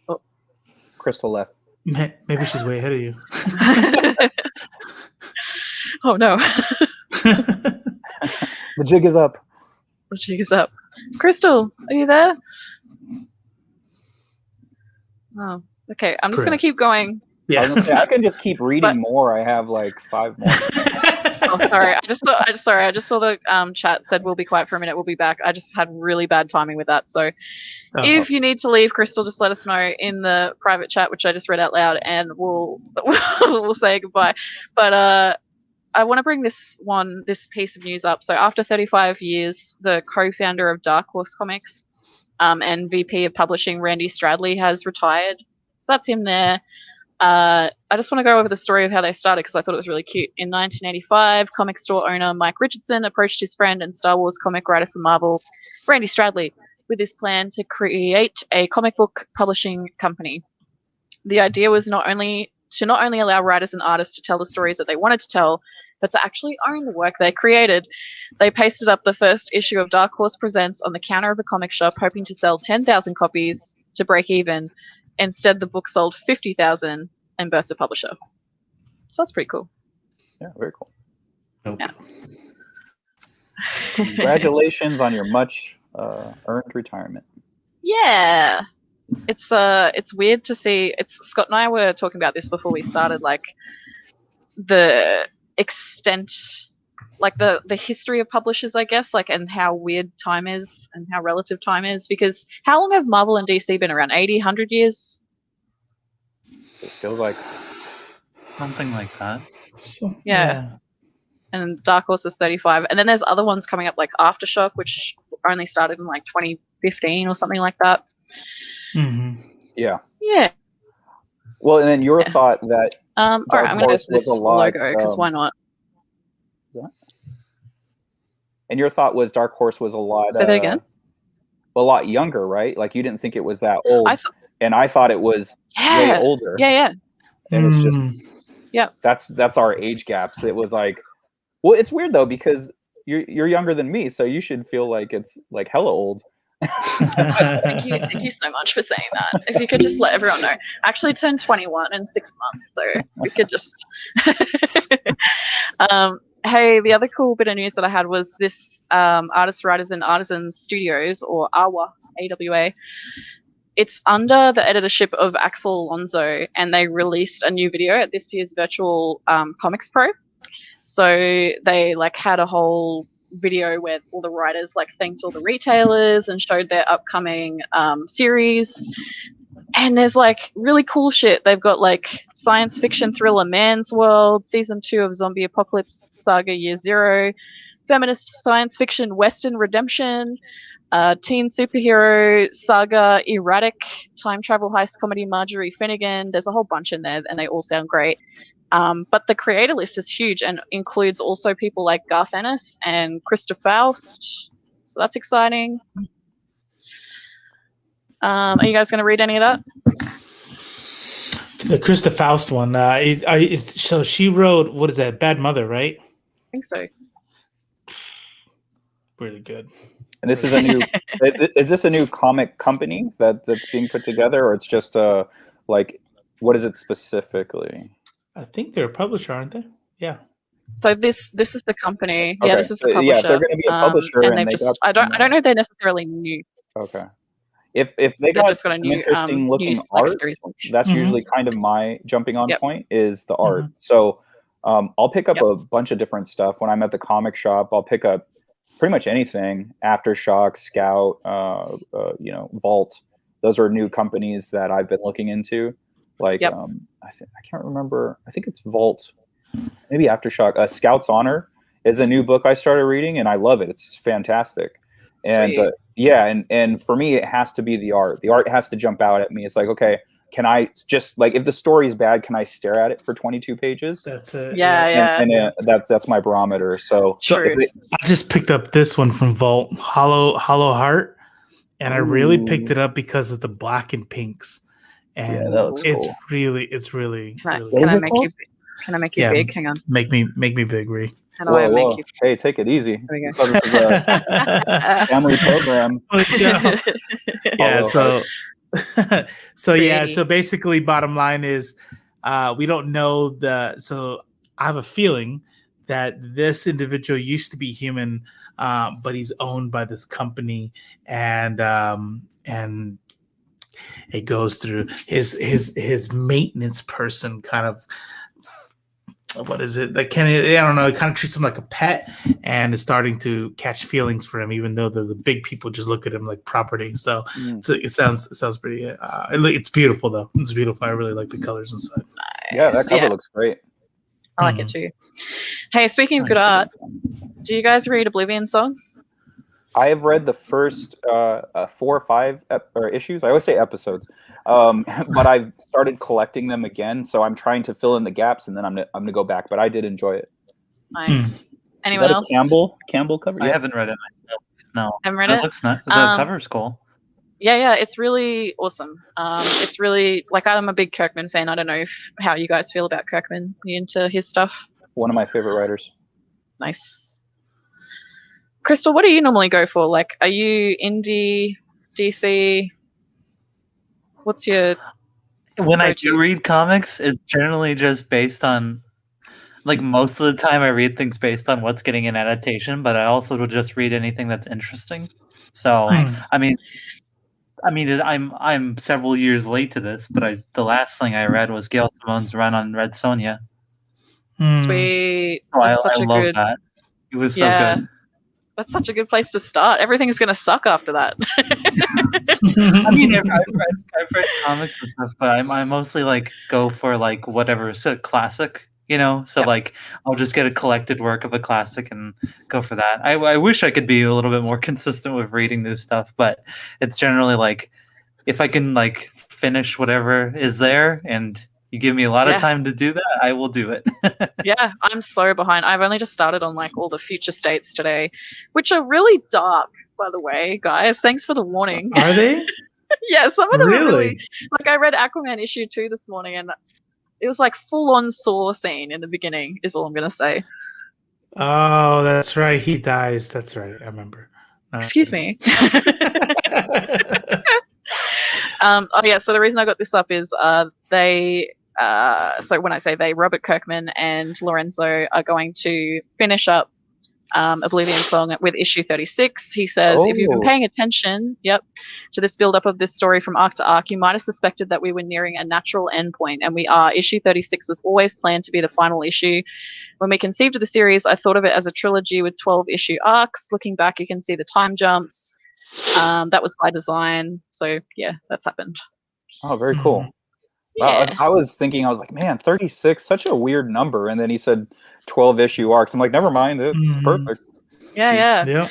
Speaker 3: Oh. Chrystal left.
Speaker 2: Maybe she's way ahead of you.
Speaker 1: Oh no.
Speaker 3: The jig is up.
Speaker 1: The jig is up. Chrystal, are you there? Oh. Okay, I'm just going to keep going.
Speaker 3: Yeah. I was gonna say, I can just keep reading more. I have like 5 more.
Speaker 1: Oh, sorry. I just saw the chat said we'll be quiet for a minute. We'll be back. I just had really bad timing with that. So if you need to leave, Chrystal, just let us know in the private chat, which I just read out loud, and we'll say goodbye. But I want to bring this piece of news up. So after 35 years, the co-founder of Dark Horse Comics and VP of Publishing, Randy Stradley, has retired. That's him there. I just want to go over the story of how they started because I thought it was really cute. In 1985, comic store owner Mike Richardson approached his friend and Star Wars comic writer for Marvel, Randy Stradley, with his plan to create a comic book publishing company. The idea was not only allow writers and artists to tell the stories that they wanted to tell, but to actually own the work they created. They pasted up the first issue of Dark Horse Presents on the counter of a comic shop, hoping to sell 10,000 copies to break even. Instead, the book sold 50,000 and birthed a publisher. So that's pretty cool.
Speaker 3: Yeah, very cool.
Speaker 2: Nope.
Speaker 1: Yeah.
Speaker 3: Congratulations on your much earned retirement.
Speaker 1: Yeah. It's weird to see. Scott and I were talking about this before we started, like the extent, like the history of publishers, I guess, like, and how weird time is and how relative time is, because how long have Marvel and DC been around? 80, 100 years?
Speaker 3: It feels like
Speaker 4: something like that.
Speaker 1: Yeah. And Dark Horse is 35. And then there's other ones coming up like Aftershock, which only started in like 2015 or something like that.
Speaker 2: Mm-hmm.
Speaker 3: Yeah.
Speaker 1: Yeah.
Speaker 3: Well, and then your thought that
Speaker 1: all right, I'm going to go to this logo because why not?
Speaker 3: And your thought was Dark Horse was a lot.
Speaker 1: Say that again.
Speaker 3: A lot younger, right? Like you didn't think it was that old, and I thought it was way older.
Speaker 1: Yeah.
Speaker 3: And it's just that's our age gaps. It was like, well, it's weird though because you're younger than me, so you should feel like it's like hella old.
Speaker 1: Thank you so much for saying that. If you could just let everyone know, I actually turned 21 in 6 months, so we could just. Hey, the other cool bit of news that I had was this Artists, Writers, and Artisans Studios, or AWA, AWA. It's under the editorship of Axel Alonso, and they released a new video at this year's virtual Comics Pro. So they had a whole video where all the writers thanked all the retailers and showed their upcoming series. And there's really cool shit. They've got science fiction thriller Man's World, season 2 of Zombie Apocalypse Saga Year Zero, feminist science fiction Western redemption, teen superhero saga erratic, time travel heist comedy Marjorie Finnegan. There's a whole bunch in there, and they all sound great. But the creator list is huge and includes also people like Garth Ennis and Christa Faust. So that's exciting. Are you guys going to read any of that?
Speaker 2: The Christa Faust one. So she wrote, what is that? Bad Mother, right?
Speaker 1: I think so.
Speaker 2: Really good.
Speaker 3: And this is a new. Is this a new comic company that's being put together, or it's just like, what is it specifically?
Speaker 2: I think they're a publisher, aren't they? Yeah.
Speaker 1: So this is the company.
Speaker 3: Okay.
Speaker 1: Yeah, this is the publisher.
Speaker 3: Yeah, if they're going to be a publisher,
Speaker 1: and they've just. I don't know if they're necessarily new.
Speaker 3: Okay. If they got
Speaker 1: just got a
Speaker 3: some
Speaker 1: new,
Speaker 3: interesting looking art, that's usually kind of my jumping on point is the art. So I'll pick up a bunch of different stuff when I'm at the comic shop. I'll pick up pretty much anything. Aftershock, Scout, Vault. Those are new companies that I've been looking into. Like I can't remember. I think it's Vault, maybe Aftershock. Scout's Honor is a new book I started reading, and I love it. It's fantastic. And and for me, it has to be the art. The art has to jump out at me. It's like, okay, can I just, like, if the story's bad, can I stare at it for 22 pages?
Speaker 2: That's it.
Speaker 1: Yeah.
Speaker 3: That's my barometer. So
Speaker 2: I just picked up this one from Vault, Hollow Heart, and I really picked it up because of the black and pinks. And it's
Speaker 3: cool.
Speaker 2: really.
Speaker 1: Can I make you big? Hang on.
Speaker 2: Make me big, Ree.
Speaker 1: How do I make you?
Speaker 3: Hey, take it easy.
Speaker 1: There we go.
Speaker 3: This is a family program.
Speaker 2: Yeah. So basically, bottom line is, we don't know so I have a feeling that this individual used to be human, but he's owned by this company, and it goes through his maintenance person, kind of. What is it? Like, I don't know. It kind of treats him like a pet, and is starting to catch feelings for him, even though the big people just look at him like property. So it sounds pretty. It's beautiful though. It's beautiful. I really like the colors inside.
Speaker 1: Nice.
Speaker 3: Yeah, that cover looks great.
Speaker 1: I like it too. Hey, speaking of good art, do you guys read Oblivion Song?
Speaker 3: I have read the first 4 or 5 issues. I always say episodes, but I've started collecting them again. So I'm trying to fill in the gaps, and then I'm gonna go back. But I did enjoy it.
Speaker 1: Nice. Anyone else?
Speaker 3: Campbell cover?
Speaker 4: I haven't read it myself. No,
Speaker 1: haven't read it.
Speaker 4: Looks not. The cover's cool.
Speaker 1: Yeah, it's really awesome. It's really, like, I'm a big Kirkman fan. I don't know how you guys feel about Kirkman. You into his stuff?
Speaker 3: One of my favorite writers.
Speaker 1: Nice. Chrystal, what do you normally go for? Like, are you indie, DC? What's your...
Speaker 4: When I do read comics, it's generally just based on, like, most of the time I read things based on what's getting an adaptation, but I also will just read anything that's interesting. So, I mean, I'm several years late to this, but the last thing I read was Gail Simone's run on Red Sonja.
Speaker 1: Sweet.
Speaker 4: Oh, I love that. It was so good.
Speaker 1: That's such a good place to start. Everything's going to suck after that.
Speaker 4: I mean, I've read comics and stuff, but I mostly like go for like whatever's a classic, So like I'll just get a collected work of a classic and go for that. I wish I could be a little bit more consistent with reading new stuff, but it's generally like if I can like finish whatever is there and you give me a lot of time to do that, I will do it.
Speaker 1: Yeah, I'm so behind. I've only just started on like all the future states today, which are really dark, by the way, guys. Thanks for the warning.
Speaker 2: Are they?
Speaker 1: Yeah, some of them are really... Like, I read Aquaman issue 2 this morning, and it was like full-on Saw scene in the beginning, is all I'm going to say.
Speaker 2: Oh, that's right. He dies. That's right. I remember.
Speaker 1: Excuse me. So the reason I got this up is so when I say they, Robert Kirkman and Lorenzo are going to finish up Oblivion Song with issue 36. He says, if you've been paying attention, to this build-up of this story from arc to arc, you might have suspected that we were nearing a natural endpoint, and we are. Issue 36 was always planned to be the final issue. When we conceived of the series, I thought of it as a trilogy with 12-issue arcs. Looking back, you can see the time jumps. That was by design. So, yeah, that's happened.
Speaker 3: Oh, very cool.
Speaker 1: Yeah.
Speaker 3: I was thinking, I was like, man, 36, such a weird number. And then he said 12-issue arcs. I'm like, never mind, it's perfect.
Speaker 1: Yeah.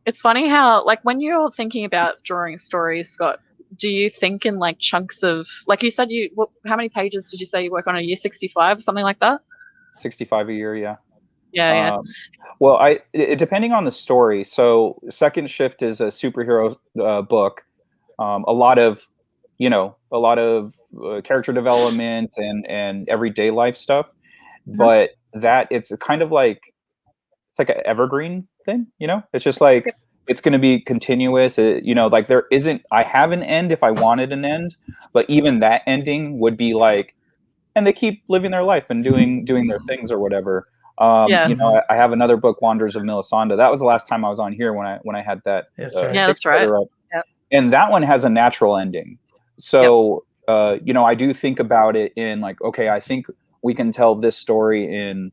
Speaker 1: It's funny how, like, when you're thinking about drawing stories, Scott, do you think in like chunks of, like you said, how many pages did you say you work on a year? 65, something like that?
Speaker 3: 65 a year, yeah.
Speaker 1: Yeah.
Speaker 3: Well, depending on the story. So Second Shift is a superhero book. A lot of character development and everyday life stuff. But that it's kind of like, it's like an evergreen thing, it's just like, it's going to be continuous. Like I have an end if I wanted an end, but even that ending would be like, and they keep living their life and doing their things or whatever. I have another book, Wanderers of Melisande. That was the last time I was on here when I had that.
Speaker 1: That's right.
Speaker 3: Yep. And that one has a natural ending. So, I do think about it in like, okay, I think we can tell this story in,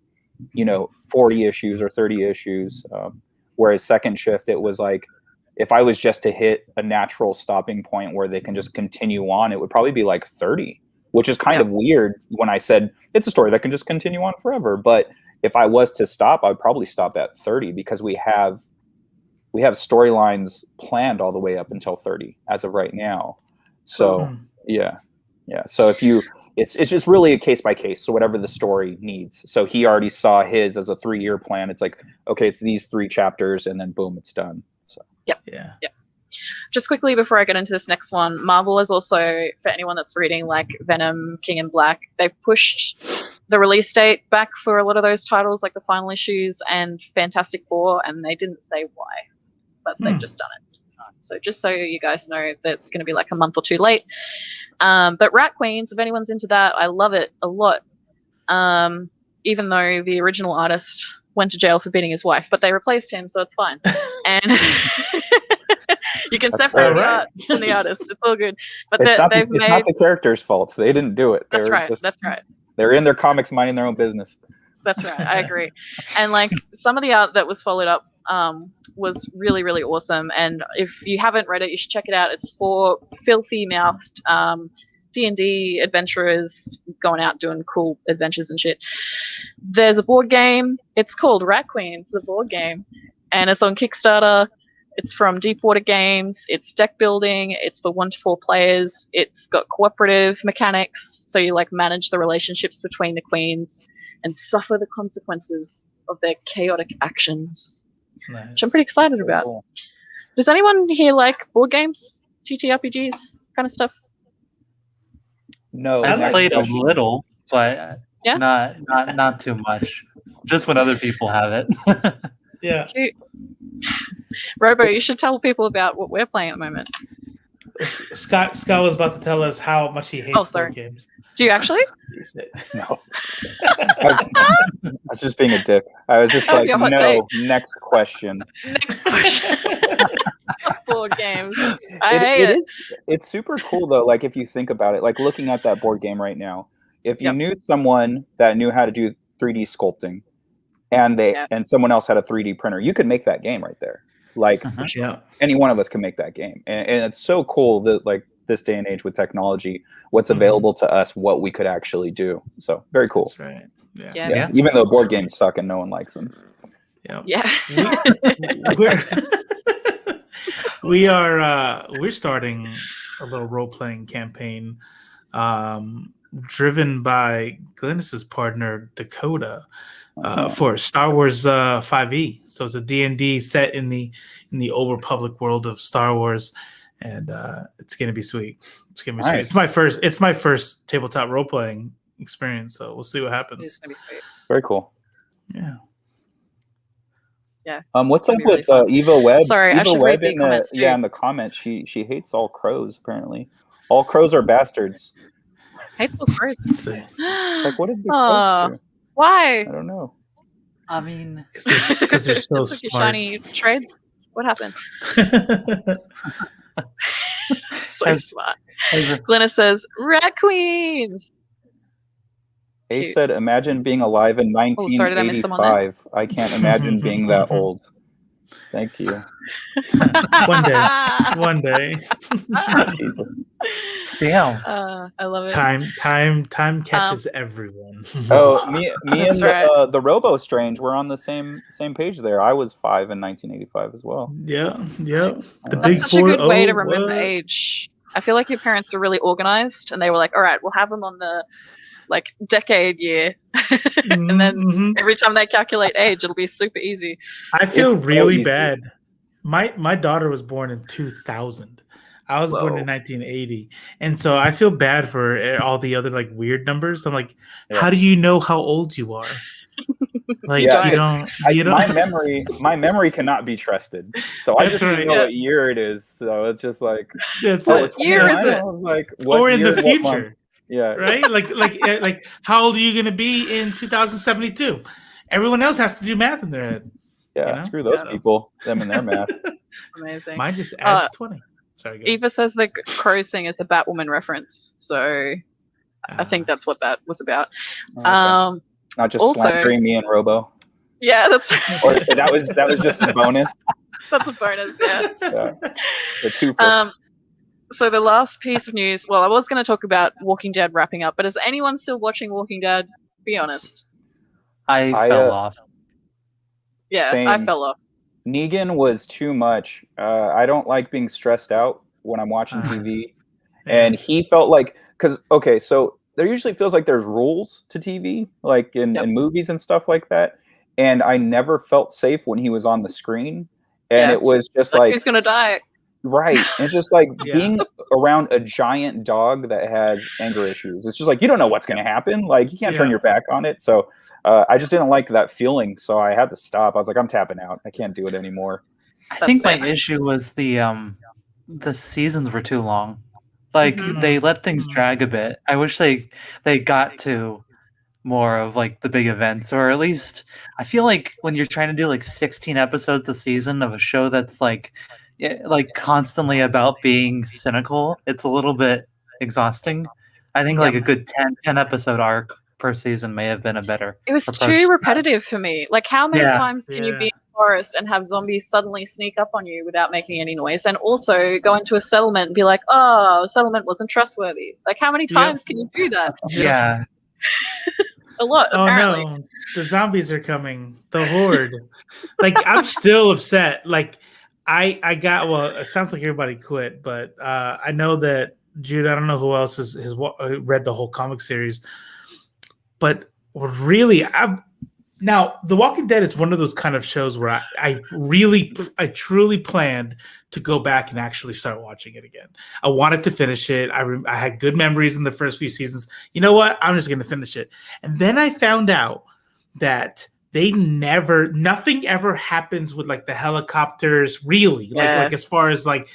Speaker 3: 40 issues or 30 issues. Whereas Second Shift, it was like, if I was just to hit a natural stopping point where they can just continue on, it would probably be like 30, which is kind of weird when I said it's a story that can just continue on forever. But if I was to stop, I'd probably stop at 30 because we have storylines planned all the way up until 30 as of right now. So yeah. So it's just really a case by case. So whatever the story needs. So he already saw his as a 3-year plan. It's like, okay, it's these 3 chapters and then boom, it's done. So
Speaker 1: Yep. Just quickly before I get into this next one, Marvel is also, for anyone that's reading like Venom, King in Black, they've pushed the release date back for a lot of those titles, like the final issues and Fantastic Four, and they didn't say why, but they've just done it. So just so you guys know, they're going to be like a month or 2 late. But Rat Queens, if anyone's into that, I love it a lot. Even though the original artist went to jail for beating his wife, but they replaced him, so it's fine. And you can separate the art from the artist. It's all good. But
Speaker 3: it's not the character's fault. They didn't do it.
Speaker 1: That's right.
Speaker 3: They're in their comics minding their own business.
Speaker 1: That's right. I agree. And like some of the art that was followed up was really, really awesome. And if you haven't read it, you should check it out. It's for filthy-mouthed D&D adventurers going out doing cool adventures and shit. There's a board game. It's called Rat Queens, the board game. And it's on Kickstarter. It's from Deepwater Games. It's deck building. It's for 1 to 4 players. It's got cooperative mechanics. So you like manage the relationships between the queens and suffer the consequences of their chaotic actions. Nice. Which I'm pretty excited about. Cool. Does anyone here like board games, TTRPGs, kind of stuff?
Speaker 4: No, I've played a little, but not too much. Just when other people have it.
Speaker 2: Yeah.
Speaker 1: Robo, you should tell people about what we're playing at the moment.
Speaker 2: Scott was about to tell us how much he hates board games.
Speaker 1: Do you actually?
Speaker 3: No. I was just being a dick. I was just like, no, next question.
Speaker 1: Next question. Board games. I hate it.
Speaker 3: It's super cool, though, like, if you think about it, like, looking at that board game right now, if you knew someone that knew how to do 3D sculpting, and someone else had a 3D printer, you could make that game right there. Like, any one of us can make that game. And it's so cool that, like, this day and age with technology, what's available to us, what we could actually do. So very cool.
Speaker 2: That's right.
Speaker 1: Yeah.
Speaker 3: Even though board games suck and no one likes them.
Speaker 1: Yeah.
Speaker 2: We're starting a little role-playing campaign driven by Glynis's partner Dakota for Star Wars 5e. So it's a D&D set in the Old Republic world of Star Wars, and it's gonna be sweet. It's gonna be sweet. It's my first tabletop role-playing experience, so we'll see what happens.
Speaker 1: It's gonna be sweet.
Speaker 3: Very cool.
Speaker 2: Yeah.
Speaker 3: What's up with Eva Webb?
Speaker 1: Sorry,
Speaker 3: Eva
Speaker 1: I should
Speaker 3: Webb
Speaker 1: read the comments too.
Speaker 3: in the comments, she hates all crows. Apparently, all crows are bastards.
Speaker 1: Hateful crows.
Speaker 3: Like, what did the crows do?
Speaker 1: Why?
Speaker 3: I don't know.
Speaker 4: I mean,
Speaker 2: because they're so
Speaker 1: smart. Your shiny trades. What happened? So smart. Glenna says, "Rat Queens."
Speaker 3: Ace said, "Imagine being alive in 1985. I can't imagine being that old." Thank you.
Speaker 2: One day.
Speaker 3: Jesus.
Speaker 4: Damn.
Speaker 1: I love it.
Speaker 2: Time catches everyone.
Speaker 3: Oh, me and
Speaker 1: right.
Speaker 3: the Robo Strange were on the same page there. I was 5 in 1985 as well.
Speaker 2: Yeah.
Speaker 1: Nice.
Speaker 2: The
Speaker 1: That's
Speaker 2: big
Speaker 1: such
Speaker 2: 4.
Speaker 1: a good way to
Speaker 2: Oh,
Speaker 1: remember
Speaker 2: what?
Speaker 1: age. I feel like your parents were really organized, and they were like, "All right, we'll have them on the decade year," and then every time they calculate age, it'll be super easy.
Speaker 2: I feel
Speaker 3: It's
Speaker 2: really
Speaker 3: so easy.
Speaker 2: bad. My daughter was born in 2000. I was born in 1980, and so I feel bad for all the other like weird numbers. I'm like, how do you know how old you are? Like you don't.
Speaker 3: My memory cannot be trusted. So I just need to know what year it is. So it's just like,
Speaker 2: that's
Speaker 1: what year is it?
Speaker 3: I was like, what
Speaker 2: or in
Speaker 3: year,
Speaker 2: the future.
Speaker 3: Yeah.
Speaker 2: Right. Like how old are you going to be in 2072? Everyone else has to do math in their head.
Speaker 3: Yeah. You know? Screw those people. Them and their math.
Speaker 1: Amazing.
Speaker 2: Mine just adds 20. Sorry.
Speaker 1: Eva says the crow thing is a Batwoman reference, so I think that's what that was about.
Speaker 3: Okay. Not just slandering me and Robo.
Speaker 1: Yeah, that's.
Speaker 3: Or that was just a bonus.
Speaker 1: That's a bonus. Yeah.
Speaker 3: The twofer.
Speaker 1: So the last piece of news. Well, I was going to talk about Walking Dead wrapping up, but is anyone still watching Walking Dead? Be honest.
Speaker 4: I fell off.
Speaker 1: Yeah,
Speaker 3: same.
Speaker 1: I fell off.
Speaker 3: Negan was too much. I don't like being stressed out when I'm watching TV. And he felt like, so there usually feels like there's rules to TV, like in movies and stuff like that. And I never felt safe when he was on the screen. And it was just like
Speaker 1: who's going to die?
Speaker 3: Right. It's just like being around a giant dog that has anger issues. It's just like, you don't know what's going to happen. Like you can't turn your back on it. So I just didn't like that feeling. So I had to stop. I was like, I'm tapping out. I can't do it anymore.
Speaker 4: I think my issue was the seasons were too long. Like they let things drag a bit. I wish they got to more of like the big events, or at least I feel like when you're trying to do like 16 episodes a season of a show that's like constantly about being cynical, it's a little bit exhausting. I think like a good 10 episode arc per season may have been a better.
Speaker 1: It was too repetitive for me. Like how many times can you be in the forest and have zombies suddenly sneak up on you without making any noise, and also go into a settlement and be like, oh, the settlement wasn't trustworthy? Like how many times can you do that?
Speaker 4: Yeah.
Speaker 1: A lot, apparently.
Speaker 2: Oh no, the zombies are coming. The horde. Like I'm still upset. Like I got, well, it sounds like everybody quit, but I know that Jude, I don't know who else has read the whole comic series, but really, now The Walking Dead is one of those kind of shows where I truly planned to go back and actually start watching it again. I wanted to finish it. I had good memories in the first few seasons. You know what? I'm just going to finish it. And then I found out that nothing ever happens with like the helicopters, really. Like as far as like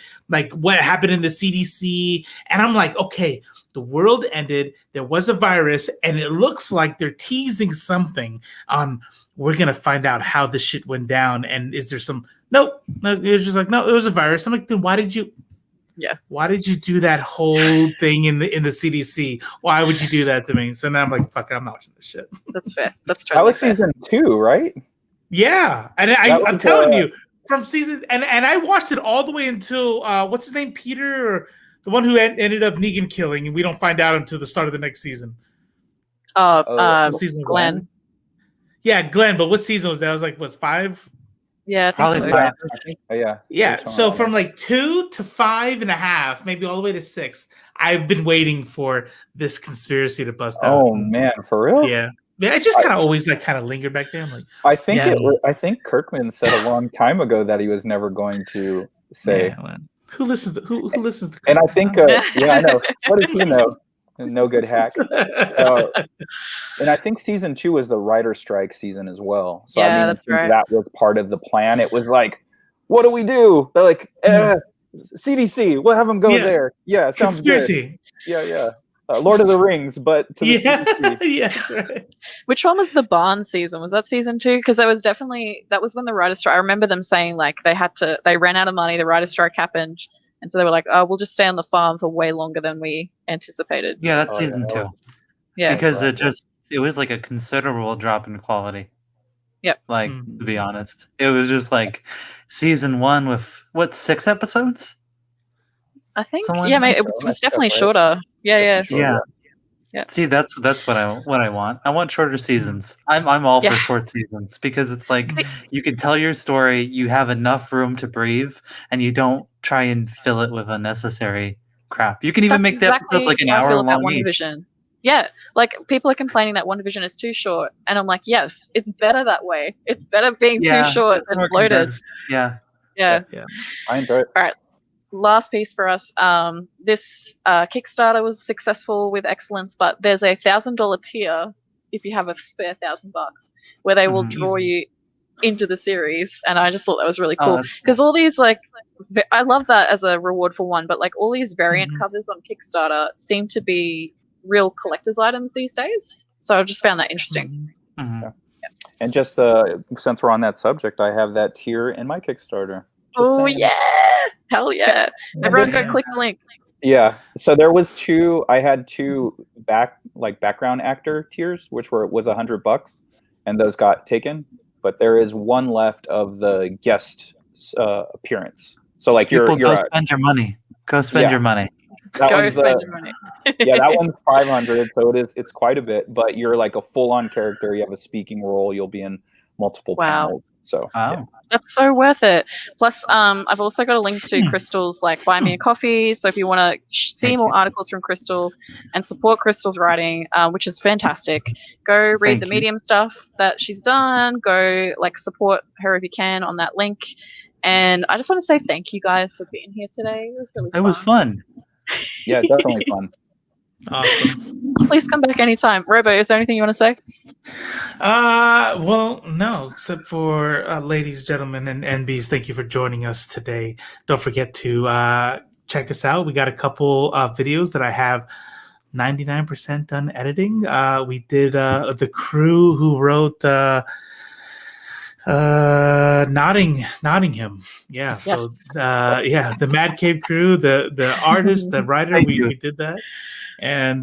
Speaker 2: what happened in the CDC. And I'm like, okay, the world ended. There was a virus, and it looks like they're teasing something on. We're gonna find out how this shit went down. And is there some? Nope. No, it was just like, no, it was a virus. I'm like, then why did you?
Speaker 1: Yeah.
Speaker 2: Why did you do that whole thing in the CDC? Why would you do that to me? So now I'm like, fuck it, I'm not watching this shit.
Speaker 1: That's fair. That's totally fair.
Speaker 3: That was season 2, right?
Speaker 2: Yeah, and I'm telling you, from season and I watched it all the way until what's his name, Peter, or the one who ended up Negan killing, and we don't find out until the start of the next season.
Speaker 1: Season Glenn.
Speaker 2: Yeah, Glenn. But what season was that? It was like, what's 5?
Speaker 1: Yeah,
Speaker 4: probably
Speaker 1: so.
Speaker 4: 5.
Speaker 2: Yeah. So from like 2 to 5.5, maybe all the way to 6, I've been waiting for this conspiracy to bust out.
Speaker 3: Oh man, for real?
Speaker 2: Yeah. Yeah, it just kind of always like kind of lingered back there. I'm like,
Speaker 3: I think Kirkman said a long time ago that he was never going to say.
Speaker 2: Yeah, well, who listens to Kirkman?
Speaker 3: And I think, I know. What does he know? No good hack. And I think season 2 was the writer strike season as well. So I mean,
Speaker 1: that's right.
Speaker 3: That was part of the plan. It was like, what do we do? They're like, CDC. We'll have them go there. Yeah, sounds
Speaker 2: conspiracy.
Speaker 3: Good. Yeah. Lord of the Rings, but to the CDC.
Speaker 2: Yeah, that's right.
Speaker 1: Which one was the barn season? Was that season 2? Because that was when the writer strike. I remember them saying like they ran out of money. The writer strike happened. And so they were like, oh, we'll just stay on the farm for way longer than we anticipated.
Speaker 4: Yeah, that's season 2.
Speaker 1: Yeah.
Speaker 4: Because it was like a considerable drop in quality.
Speaker 1: Yep.
Speaker 4: Like, to be honest. It was just like season 1 with, 6 episodes?
Speaker 1: I think
Speaker 4: Someone-
Speaker 1: yeah, mate, it
Speaker 3: so.
Speaker 1: was definitely
Speaker 3: Right?
Speaker 1: shorter. Yeah.
Speaker 3: Shorter.
Speaker 1: Yeah.
Speaker 4: See, that's what I want. I want shorter seasons. I'm all
Speaker 1: Yeah.
Speaker 4: for short seasons because it's like
Speaker 1: See-
Speaker 4: you can tell your story, you have enough room to breathe, and you don't try and fill it with unnecessary crap. You can even
Speaker 1: That's
Speaker 4: make the episodes like an
Speaker 1: how I
Speaker 4: hour
Speaker 1: feel about
Speaker 4: long each.
Speaker 1: WandaVision. Yeah, like people are complaining that WandaVision is too short, and I'm like, yes, it's better that way. It's better being too short
Speaker 4: it's
Speaker 1: than
Speaker 4: more
Speaker 1: bloated.
Speaker 4: condensed. Yeah.
Speaker 1: Yeah.
Speaker 3: I enjoy it.
Speaker 1: All right. Last piece for us. This Kickstarter was successful with excellence, but there's a $1,000 tier if you have a spare $1,000, where they will draw
Speaker 2: Easy.
Speaker 1: you into the series, and I just thought that was really
Speaker 4: Oh,
Speaker 1: cool
Speaker 4: that's
Speaker 1: because all these I love that as a reward for one, but like all these variant
Speaker 2: Mhm.
Speaker 1: covers on Kickstarter seem to be real collector's items these days. So I just found that interesting.
Speaker 4: Mhm.
Speaker 3: And just since we're on that subject, I have that tier in my Kickstarter. Just
Speaker 1: Oh
Speaker 3: saying.
Speaker 1: yeah, hell yeah! Everyone go click the link.
Speaker 3: Yeah. So there was two. I had two background actor tiers, which was $100, and those got taken. But there is one left of the guest appearance. So like
Speaker 4: People
Speaker 3: you're
Speaker 4: go spend your money. Go spend your money.
Speaker 3: that
Speaker 1: Go
Speaker 3: one's,
Speaker 1: spend your money.
Speaker 3: yeah, that one's 500. So it's quite a bit. But you're like a full-on character. You have a speaking role. You'll be in multiple
Speaker 1: Wow.
Speaker 3: panels. So
Speaker 4: Wow.
Speaker 1: That's so worth it. Plus, I've also got a link to Chrystal's like buy me a coffee. So if you want to see
Speaker 4: Thank
Speaker 1: more
Speaker 4: you.
Speaker 1: articles from Chrystal and support Chrystal's writing, which is fantastic, go read
Speaker 4: Thank
Speaker 1: the
Speaker 4: you.
Speaker 1: Medium stuff that she's done. Go like support her if you can on that link. And I just want to say thank you guys for being here today. It was really
Speaker 4: It was fun.
Speaker 3: yeah, definitely fun.
Speaker 2: Awesome.
Speaker 1: Please come back anytime. Robo, is there anything you want to say?
Speaker 2: Well, no, except for ladies, gentlemen, and NBs, thank you for joining us today. Don't forget to check us out. We got a couple videos that I have 99% done editing. We did the crew who wrote Nottingham. Yeah, so yeah, the Mad Cave crew, the artist, the writer,
Speaker 4: Thank you.
Speaker 2: we did that. And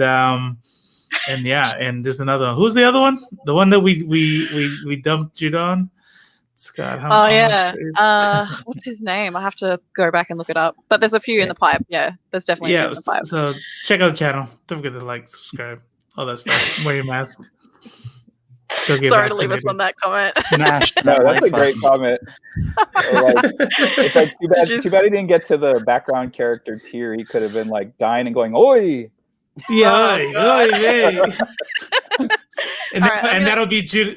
Speaker 2: yeah, and there's another one. Who's the other one? The one that we dumped Jude on? Scott.
Speaker 1: Oh yeah. What's his name? I have to go back and look it up. But there's a few in the pipe. Yeah, there's definitely a few in the pipe.
Speaker 2: So check out the channel. Don't forget to like, subscribe, all that stuff. Wear your mask. Don't get
Speaker 1: Sorry to leave
Speaker 2: vaccinated.
Speaker 1: us on that comment.
Speaker 4: Smash
Speaker 3: No,
Speaker 4: that
Speaker 3: that's a
Speaker 4: like
Speaker 3: great
Speaker 4: button.
Speaker 3: comment. It's like too bad he didn't get to the background character tier. He could have been like dying and going, "Oi!"
Speaker 2: Yeah,
Speaker 1: Oh,
Speaker 2: oi,
Speaker 1: God.
Speaker 2: oi, oi. And,
Speaker 1: All right, I'm gonna-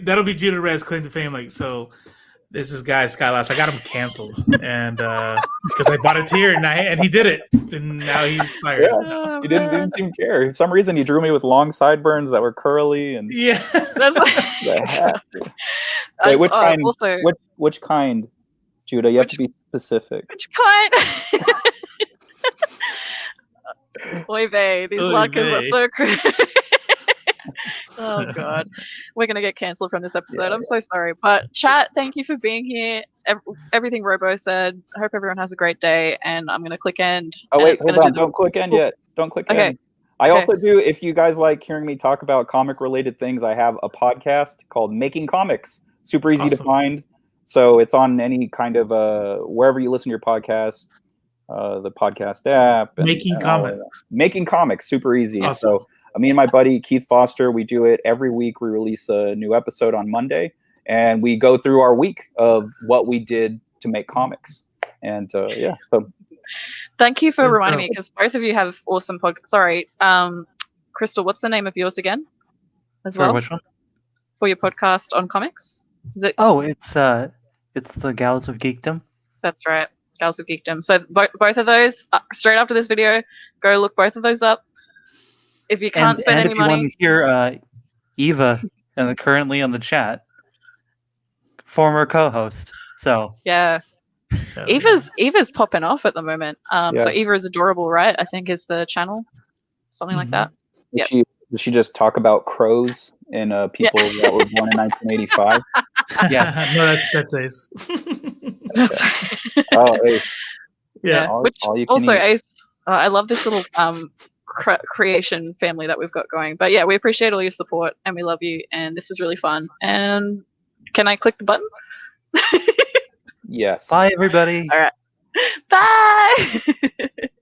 Speaker 2: that'll be Judah Rez claim to fame. Like, so this is guy Scott Lost. I got him canceled, and because I bought a tier and he did it, and now he's fired.
Speaker 3: Yeah.
Speaker 1: Oh,
Speaker 3: He didn't
Speaker 1: man.
Speaker 3: seem to care. For some reason, he drew me with long sideburns that were curly and
Speaker 2: Yeah.
Speaker 1: That's
Speaker 3: the heck.
Speaker 1: I
Speaker 3: Wait, which
Speaker 1: just-
Speaker 3: kind?
Speaker 1: also,
Speaker 3: Which kind, Judah? You have to be specific.
Speaker 1: which kind? Oy vey, these
Speaker 2: Oy
Speaker 1: luckers are
Speaker 2: vey.
Speaker 1: so crazy. Oh god, we're gonna get cancelled from this episode.
Speaker 3: Yeah,
Speaker 1: I'm so sorry, but chat, thank you for being here. Everything Robo said. I hope everyone has a great day, and I'm gonna click end.
Speaker 3: Oh
Speaker 1: and
Speaker 3: wait,
Speaker 1: it's
Speaker 3: hold
Speaker 1: gonna
Speaker 3: on!
Speaker 1: do
Speaker 3: Don't click end
Speaker 1: Cool.
Speaker 3: yet. Don't click
Speaker 1: Okay.
Speaker 3: end. I
Speaker 1: Okay.
Speaker 3: also do. If you guys like hearing me talk about comic-related things, I have a podcast called Making Comics. Super easy to
Speaker 2: Awesome.
Speaker 3: find. So it's on any kind of wherever you listen to your podcast, the podcast app.
Speaker 2: Making
Speaker 3: and all of that.
Speaker 2: comics.
Speaker 3: Making Comics, super easy.
Speaker 2: Awesome.
Speaker 3: So me and my buddy Keith Foster, we do it every week. We release a new episode on Monday, and we go through our week of what we did to make comics. And yeah, so
Speaker 1: Thank you for
Speaker 2: That's
Speaker 1: reminding me,
Speaker 2: dope.
Speaker 1: because both of you have awesome podcasts. Sorry, Crystal, what's the name of yours again? As
Speaker 4: For
Speaker 1: well,
Speaker 4: which one?
Speaker 1: for your podcast on comics. Is it?
Speaker 4: Oh, it's the Gals of Geekdom.
Speaker 1: That's right, Gals of Geekdom. So both of those, straight after this video, go look both of those up. If you can't spend
Speaker 4: and
Speaker 1: any
Speaker 4: if you want
Speaker 1: money,
Speaker 4: to hear Eva currently on the chat, former co-host. So
Speaker 1: yeah.
Speaker 2: Oh,
Speaker 1: Eva's popping off at the moment. So
Speaker 3: Yeah.
Speaker 1: Eva is adorable, right? I think is the channel, something like that. Yep.
Speaker 3: did she just talk about crows and people that were born in 1985?
Speaker 4: Yes.
Speaker 2: No, that's Ace.
Speaker 3: Oh, Ace.
Speaker 2: Yeah.
Speaker 1: Which
Speaker 3: all you can
Speaker 1: also
Speaker 3: eat.
Speaker 1: Ace, I love this little creation family that we've got going. But yeah, we appreciate all your support and we love you. And this was really fun. And can I click the button?
Speaker 3: Yes.
Speaker 4: Bye, everybody.
Speaker 1: All right. Bye.